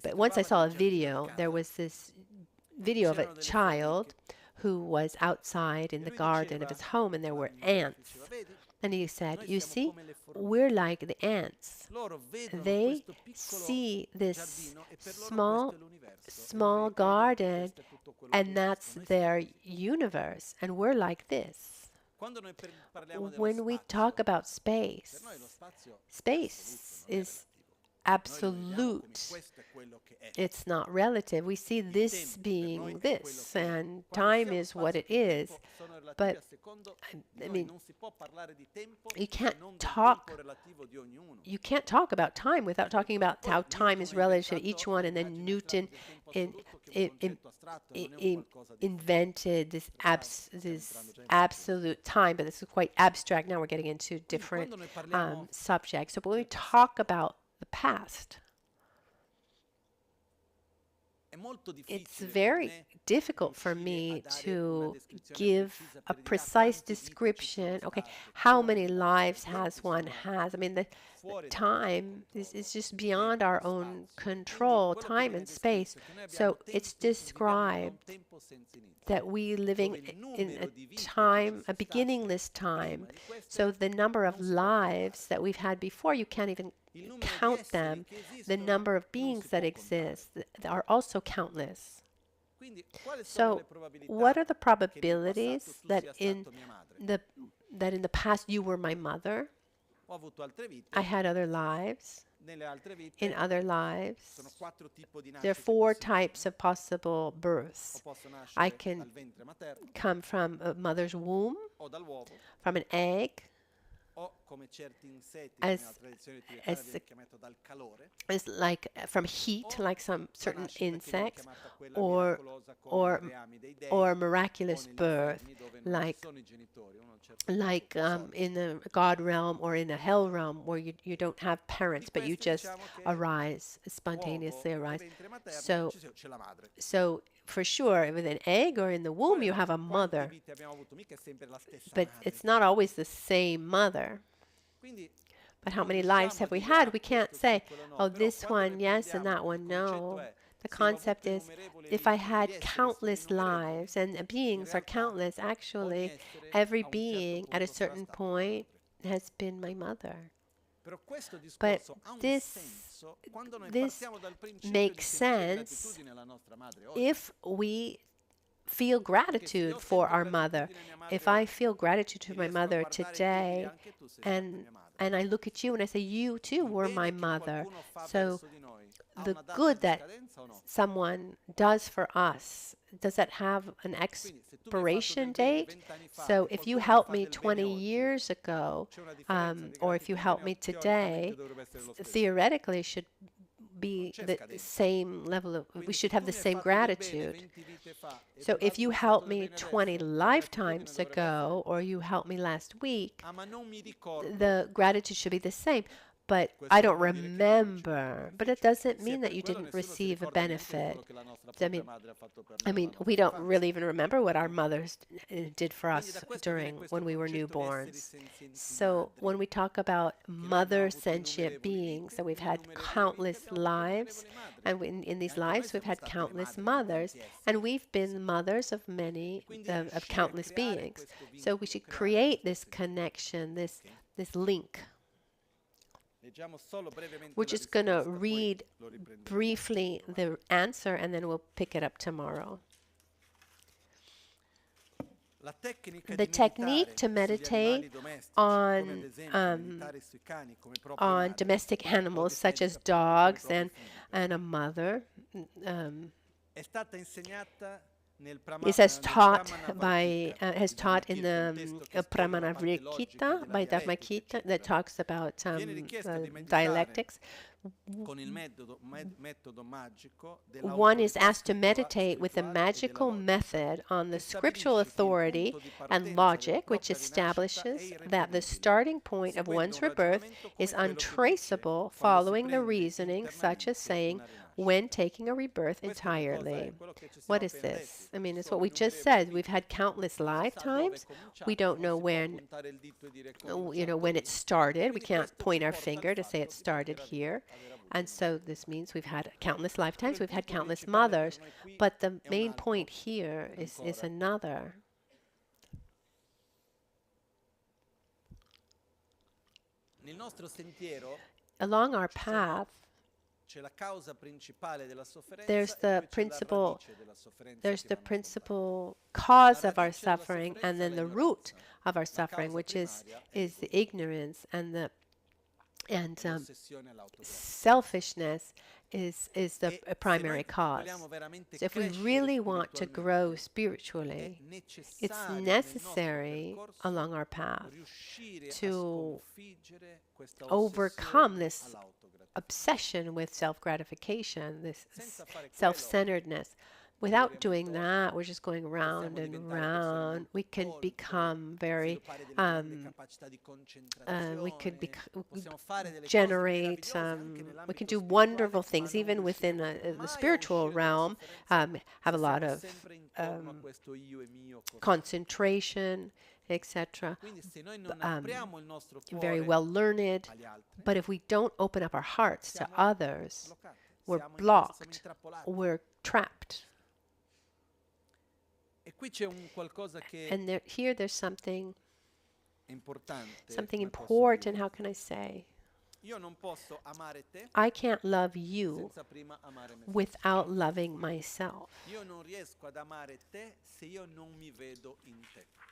But once I saw a video, there was this video of a child who was outside in the garden of his home, and there were ants. And he said, you see, we're like the ants. They see this small garden, and that's their universe. And we're like this. When we talk about space, space is absolute. It's not relative. We see this being this, and time is what it is. But I mean, you can't talk about time without talking about how time is relative to each one. And then Newton invented this absolute time, but this is quite abstract. Now we're getting into different subjects. So, but when we talk about the past, it's very difficult for me to give a precise description. Okay, how many lives has one has? I mean, the time is just beyond our own control, time and space. So it's described that we living in a time, a beginningless time. So the number of lives that we've had before, you can't even count them. The number of beings that exist are also countless. So what are the probabilities that in the past you were my mother? I had other lives. In other lives, there are 4 types of possible births. I can come from a mother's womb, from an egg, as like from heat, like some certain insects, or miraculous birth, like in the God realm or in a hell realm where you don't have parents, but you just arise, spontaneously arise. So for sure, with an egg or in the womb, you have a mother, but it's not always the same mother. But how many lives have we had? We can't say, oh, this one yes and that one no. The concept is, if I had countless lives, and beings are countless, actually, every being at a certain point has been my mother. But this makes sense if we feel gratitude for our mother. If I feel gratitude to my mother today, and I look at you and I say, you too were my mother. So the good that someone does for us, does that have an expiration date? So if you helped me 20 years ago, or if you help me today, theoretically should be the same level of, we should have the same gratitude. So if you helped me 20 lifetimes ago, or you helped me last week, the gratitude should be the same. But I don't remember. But it doesn't mean that you didn't receive a benefit. I mean, we don't really even remember what our mothers did for us when we were newborns. So when we talk about mother sentient beings, that we've had countless lives, and in these lives we've had countless mothers, and we've been mothers of many, of countless beings. So we should create this connection, this link. We're just going to read briefly the answer, and then we'll pick it up tomorrow. The technique to meditate on domestic animals such as dogs and a mother is as taught in the Pramanavrikita by Dharmakita that talks about dialectics. One is asked to meditate with a magical method on the scriptural authority and logic, which establishes that the starting point of one's rebirth is untraceable, following the reasoning, such as saying, when taking a rebirth entirely. What is this? I mean, it's what we just said. We've had countless lifetimes. We don't know when, when it started. We can't point our finger to say it started here. And so this means we've had countless lifetimes. We've had countless mothers. But the main point here is another. Along our path, there's the principal cause of our suffering, and then the root of our suffering, which is the ignorance and selfishness is the primary cause. So if we really want to grow spiritually, it's necessary along our path to overcome this obsession with self-gratification, this self-centeredness. Without doing that, we're just going round and round. We can become very, we can do wonderful things, even within the spiritual realm, have a lot of concentration, etc. Very well learned. But if we don't open up our hearts to others, we're blocked, we're trapped. And here there's something important, how can I say? I can't love you without loving myself.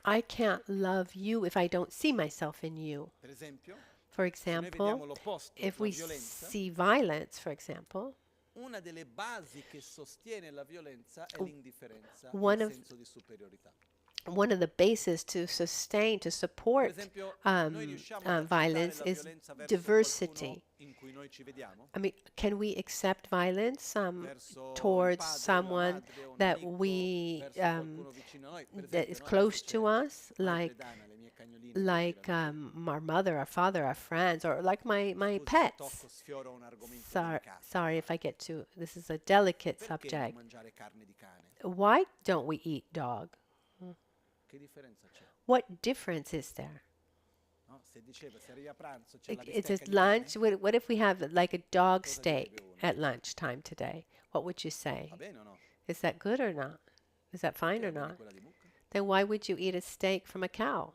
I can't love you if I don't see myself in you. For example, if we see violence, for example, one of the bases to support violence is diversity. I mean, can we accept violence towards someone that that is close to us, like our mother, our father, our friends, or like my pets? Sorry if I get to, this is a delicate subject. Why don't we eat dog? What difference is there? It's at lunch. What if we have like a dog steak at lunchtime today? What would you say? Is that good or not? Is that fine or not? Then why would you eat a steak from a cow?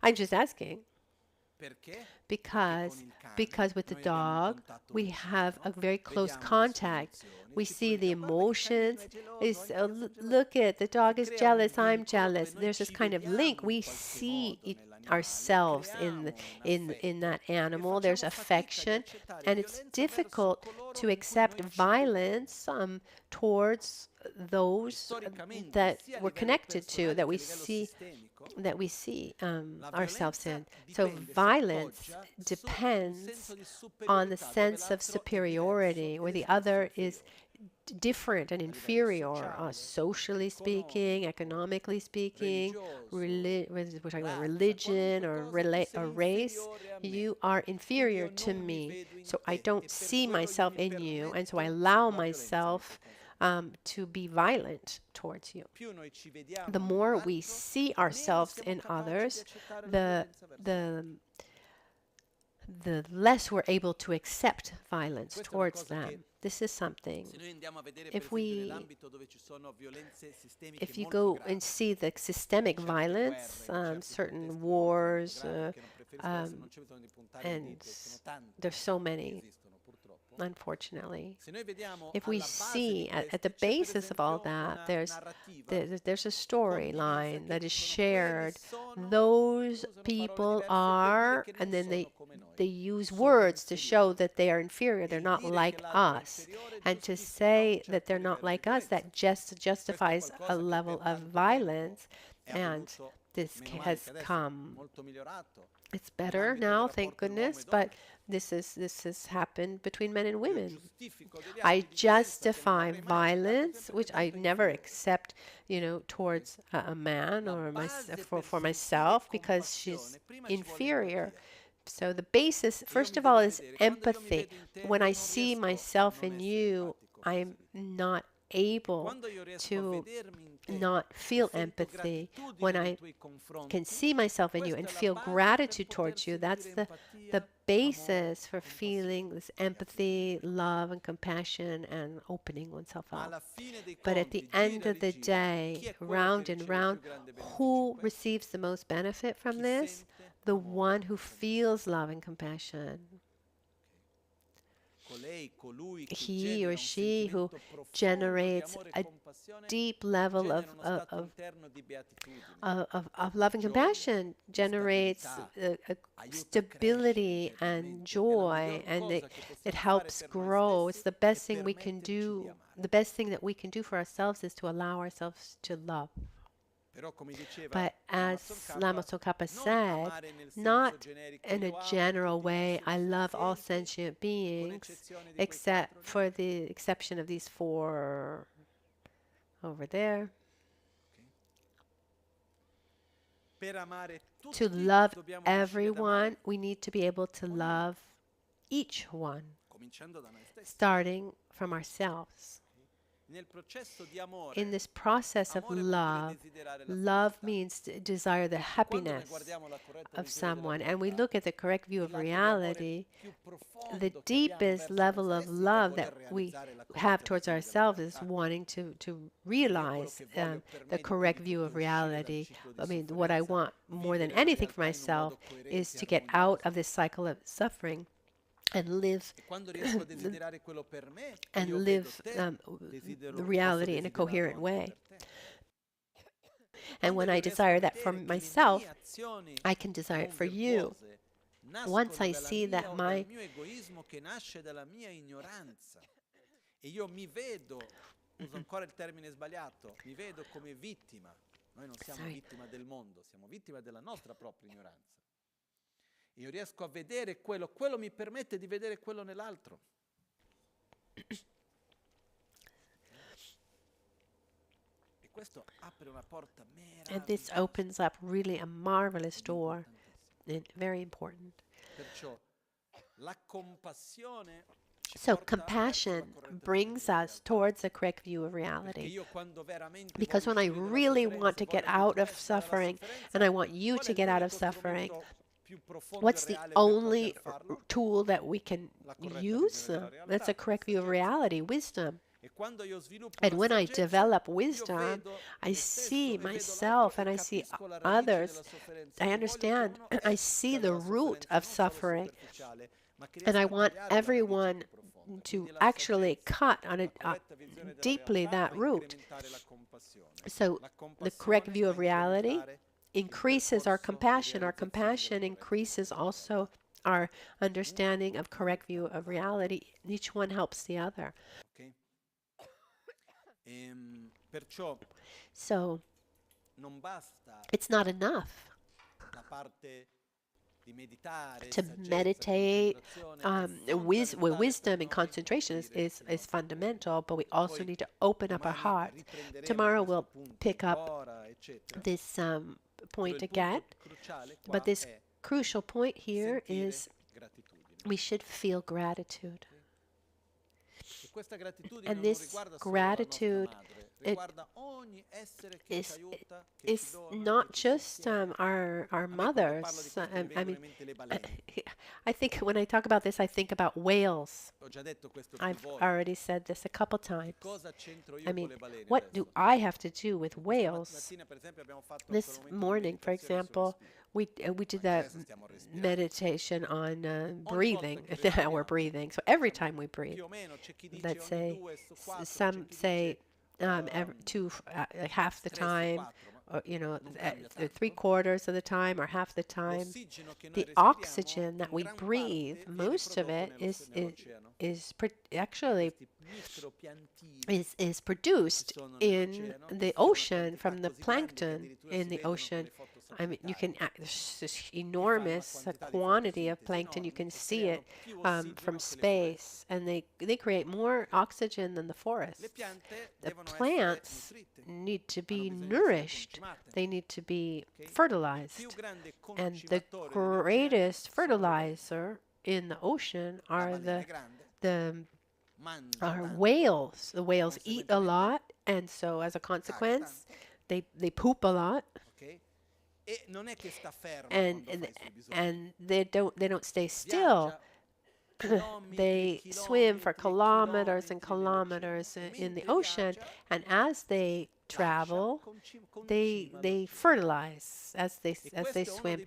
I'm just asking. Because with the dog, we have a very close contact. We see the emotions. Look at, the dog is jealous, I'm jealous. There's this kind of link. We see ourselves in that animal. There's affection. And it's difficult to accept violence towards those that we're connected to, that we see ourselves in. So violence depends on the sense of superiority, where the other is different and inferior, socially speaking, economically speaking, we're talking about religion or race. You are inferior to me, so I don't see myself in you, and so I allow myself to be violent towards you. The more we see ourselves in others, the less we're able to accept violence towards them. This is something. If you go and see the systemic violence, certain wars, and there's so many. unfortunately. If we see at the basis of all that, there's a storyline that is shared. Those people are, and then they use words to show that they are inferior. They're not like us. And to say that they're not like us, that just justifies a level of violence. And this has come. It's better now, thank goodness, but this has happened between men and women. I justify violence, which I never accept, towards a man or for myself, because she's inferior. So the basis, first of all, is empathy. When I see myself in you, I'm not able to not feel empathy. When I can see myself in you and feel gratitude towards you, that's the basis for feeling this empathy, love, and compassion, and opening oneself up. But at the end of the day, round and round, who receives the most benefit from this? The one who feels love and compassion. He or she who generates a deep level of love and compassion generates stability and joy, and it helps grow. It's the best thing we can do. The best thing that we can do for ourselves is to allow ourselves to love. But as Lama Tsongkhapa said, not in a general way, I love all sentient beings, except for the exception of these four over there. To love everyone, we need to be able to love each one, starting from ourselves. In this process of love, love means to desire the happiness of someone. And we look at the correct view of reality. The deepest level of love that we have towards ourselves is wanting to realize the correct view of reality. I mean, what I want more than anything for myself is to get out of this cycle of suffering and live the reality in a coherent way. And when I desire that for myself, I can desire it for you. Once I see that my
uso ancora il termine sbagliato, mi vedo come vittima. Noi non siamo vittima del mondo, siamo vittima della nostra propria ignoranza. Io riesco a vedere quello mi permette di vedere quello nell'altro. E questo apre una porta meravigliosa.
And this opens up really a marvelous door, and very important.
Perciò la compassione.
So compassion brings us towards the correct view of reality. Because when I really want to get out of suffering, and I want you to get out of suffering, what's the only tool that we can use? That's a correct view of reality, wisdom. And when I develop wisdom, I see myself and I see others. I understand. I see the root of suffering. And I want everyone to actually cut on it deeply that root. So the correct view of reality increases our compassion. Our compassion increases also our understanding of correct view of reality. Each one helps the other. So it's not enough to meditate. Wisdom and concentration is fundamental, but we also need to open up our hearts. Tomorrow we'll pick up this point again, but this crucial point here is we should feel gratitude. And this gratitude is not just our mothers. I mean, I think when I talk about this, I think about whales. I've already said this a couple times. I mean, what do I have to do with whales? This morning, for example, We did that meditation on breathing. Now we're breathing. So every time we breathe, let's say some say half the time, or three-quarters of the time, or half the time. The oxygen that we breathe, most of it is produced in the ocean from the plankton in the ocean. I mean, there's this enormous quantity of plankton. You can see it from space, and they create more oxygen than the forest. The plants need to be nourished. They need to be fertilized. And the greatest fertilizer in the ocean are are whales. The whales eat a lot, and so as a consequence, they poop a lot. And they don't stay still. They swim for kilometers and kilometers in the ocean, and as they travel, they fertilize as they swim.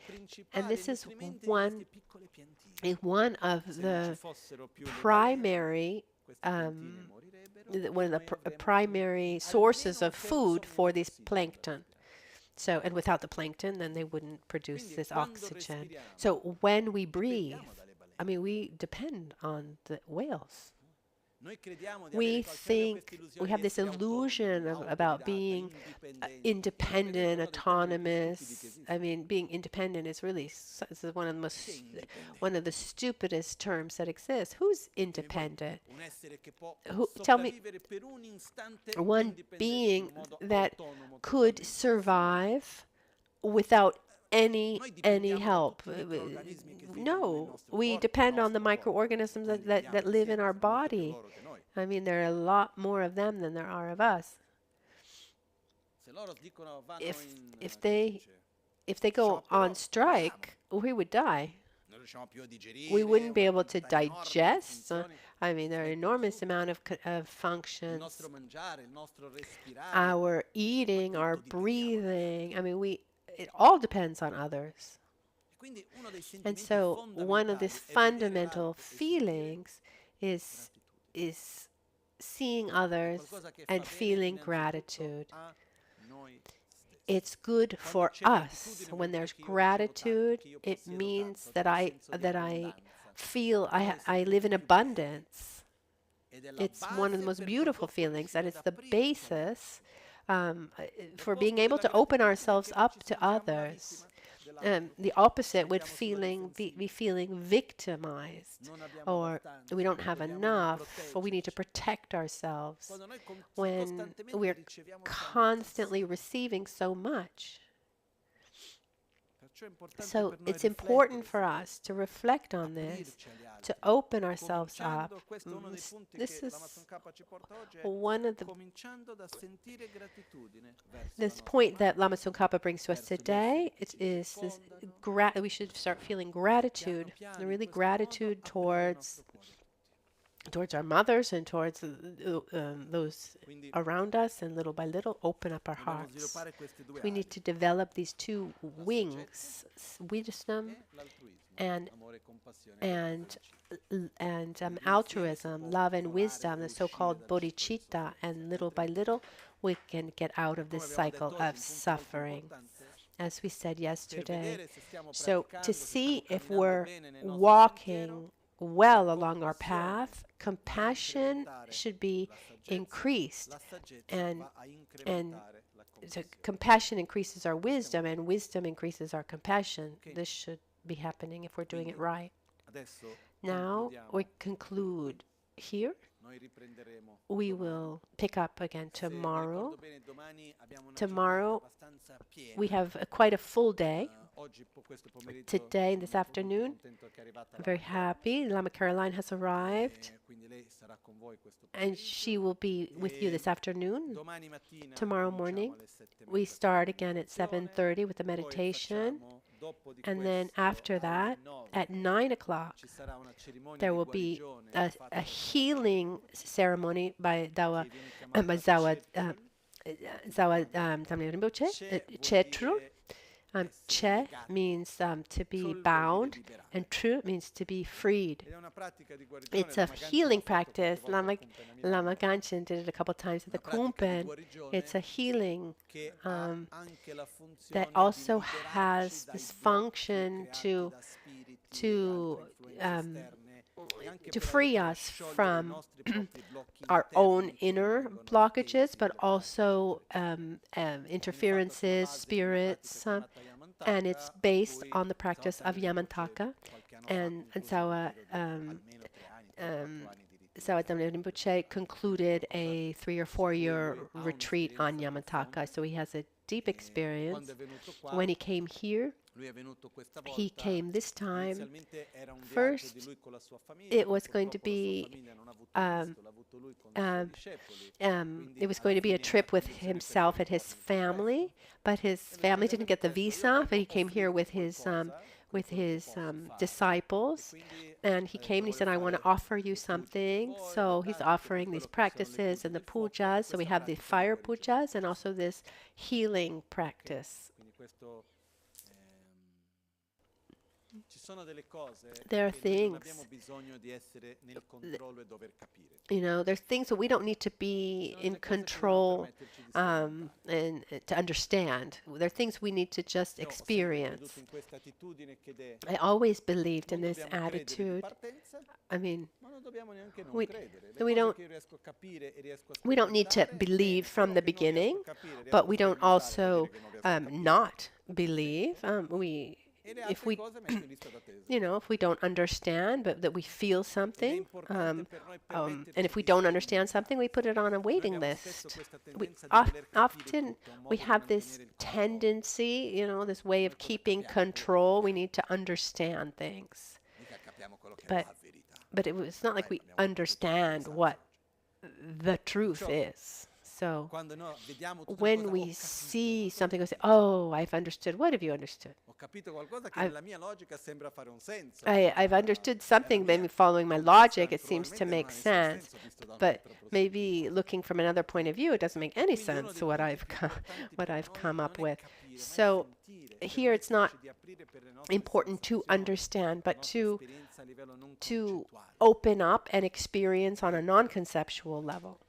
And this is one of the primary primary sources of food for these plankton. So, and without the plankton, then they wouldn't produce this oxygen. So when we breathe, I mean, we depend on the whales. We think we have this illusion about being independent, autonomous. I mean, being independent is really one of the stupidest terms that exists. Who's independent? Tell me one being that could survive without any help. No, we depend on the microorganisms that live in our body. I mean, there are a lot more of them than there are of us. If they go on strike, we would die. We wouldn't be able to digest. I mean, there are an enormous amount of functions. Our eating, our breathing. I mean, it all depends on others. And so one of these fundamental feelings is seeing others and feeling gratitude. It's good for us. When there's gratitude, it means that I feel I live in abundance. It's one of the most beautiful feelings, and it's the basis for being able to open ourselves up to others. The opposite would be feeling victimized, or we don't have enough, or we need to protect ourselves when we're constantly receiving so much. So it's important for us to reflect on this, to open ourselves up. This is one of this point that Lama Tsongkhapa brings to us today. It is this we should start feeling gratitude, really gratitude towards our mothers and towards those around us, and little by little open up our hearts. We need to develop these two wings, wisdom and altruism, love and wisdom, the so-called bodhicitta, and little by little we can get out of this cycle of suffering, as we said yesterday. So to see if we're walking well along our path, compassion should be increased, and so compassion increases our wisdom, and wisdom increases our compassion. This should be happening if we're doing it right. Now we conclude here. We will pick up again tomorrow. Tomorrow we have quite a full day. Today, this afternoon, I'm very happy. Lama Caroline has arrived, and she will be with you this afternoon. Tomorrow morning, we start again at 7:30 with the meditation, and then after that, at 9 o'clock, there will be a healing ceremony by Zawa Rinpoche, Chetru. Che means to be bound, and Tru means to be freed. It's a healing practice. Lama Ganchen did it a couple times at the Kumpen. It's a healing that also has this function to free us from our own inner blockages, but also interferences, spirits, and it's based on the practice of Yamantaka. And Sawa Dhamma Rinpoche concluded a 3 or 4 year retreat on Yamantaka, so he has a deep experience. When he came here, he came this time. First, it was going to be a trip with himself and his family, but his family didn't get the visa. But he came here with his disciples, and he came and he said, "I want to offer you something." So he's offering these practices and the pujas. So we have the fire pujas and also this healing practice. There are things, there's things that we don't need to be in control and to understand. There are things we need to just experience. I always believed in this attitude. I mean, we don't need to believe from the beginning, but we don't also not believe. If we don't understand, but that we feel something, and if we don't understand something, we put it on a waiting list. Often we have this tendency, this way of keeping control. We need to understand things, but it's not like we understand what the truth is. So when we see something, we say, "Oh, I've understood." What have you understood? I've understood something, maybe following my logic, it seems to make sense. But maybe looking from another point of view, it doesn't make any sense what I've come up with. So here it's not important to understand, but to open up and experience on a non-conceptual level.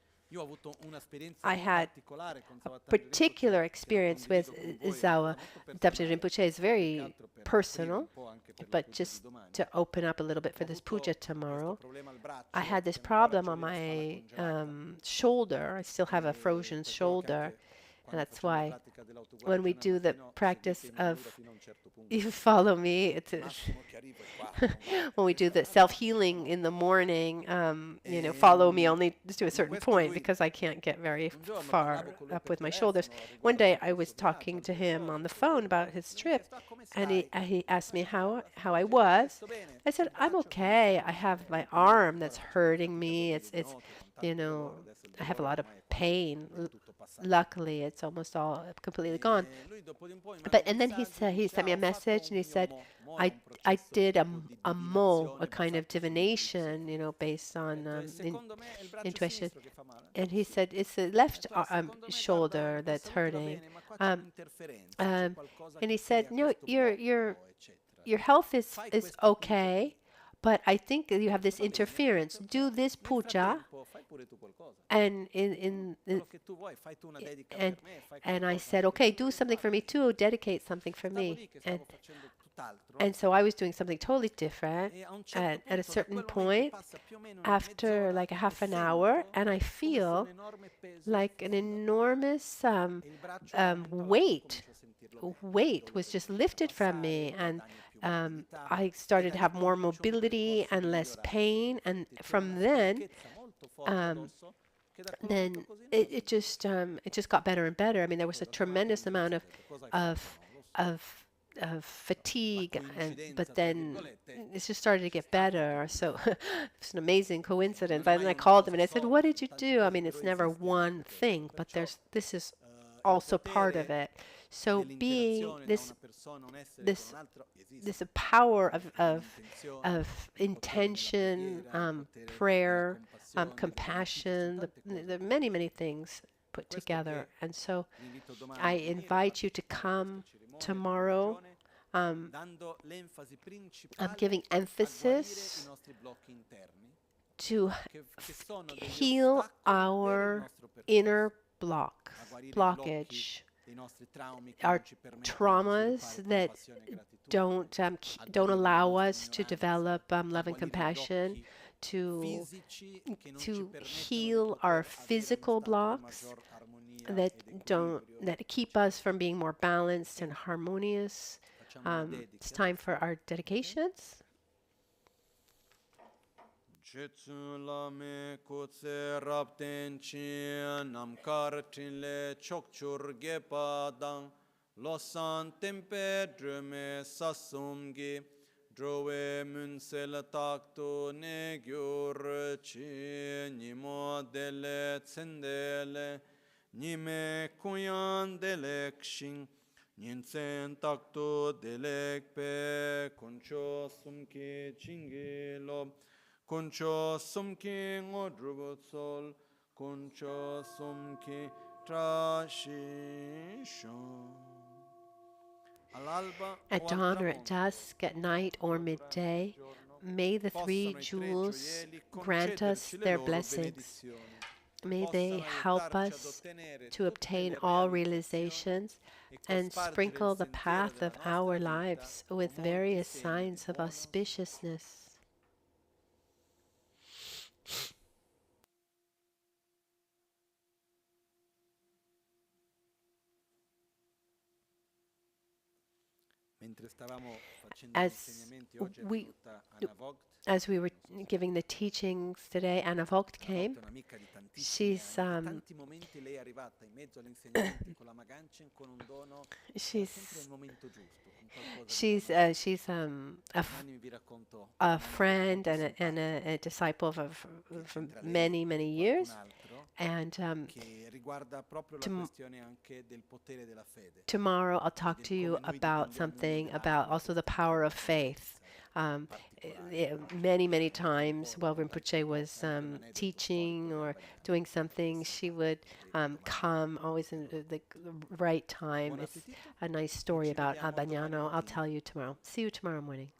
I had a particular experience with Zawa Dhamma Rinpoche. It's very personal, but just to open up a little bit for this puja tomorrow, I had this problem on my shoulder. I still have a frozen shoulder, and that's why when we do the practice of, you follow me, when we do the self-healing in the morning, follow me only to a certain point because I can't get very far up with my shoulders. One day I was talking to him on the phone about his trip, and he asked me how I was. I said, "I'm okay. I have my arm that's hurting me. It's I have a lot of pain. Luckily, it's almost all completely gone." And then he sent me a message, and he said, I did a mo, a kind of divination, based on intuition. And he said, "It's the left shoulder that's hurting." And he said, "No, your health is okay, but I think you have this interference. Do this puja, and I said, "Okay, do something for me too. Dedicate something for me." And so I was doing something totally different at a certain point, after like a half an hour, and I feel like an enormous weight was just lifted from me, and I started to have more mobility and less pain, and from then it just got better and better. I mean, there was a tremendous amount of fatigue, but then it just started to get better. So it's an amazing coincidence. And I called him and I said, "What did you do?" I mean, it's never one thing, but this is also part of it. So being this power of intention, prayer, compassion, the many things put together. And so I invite you to come tomorrow, I'm giving emphasis to heal our inner blockage, our traumas that don't allow us to develop love and compassion, to heal our physical blocks that keep us from being more balanced and harmonious. It's time for our dedications.
Lame kutse rapten chin nam kartin le chokchur gepadang losan tempe drume sasumgi drove munsel takto ne gyur chi nimo dele tsendele nime kuyan delek shing ninsen takto delek pe kuncho sumki chingilo Kuncho sumki ngodrugut sol, kuncho sumki trashisho.
At dawn or at dusk, at night or midday, may the three jewels grant us their blessings. May they help us to obtain all realizations and sprinkle the path of our lives with various signs of auspiciousness. As we were giving the teachings today, Anna Vogt came. She's a friend and a disciple for many, many years. And tomorrow I'll talk to you about something about also the power of faith. Many, many times while Rinpoche was teaching or doing something, she would come always in the right time. It's a nice story about Albagnano. I'll tell you tomorrow. See you tomorrow morning.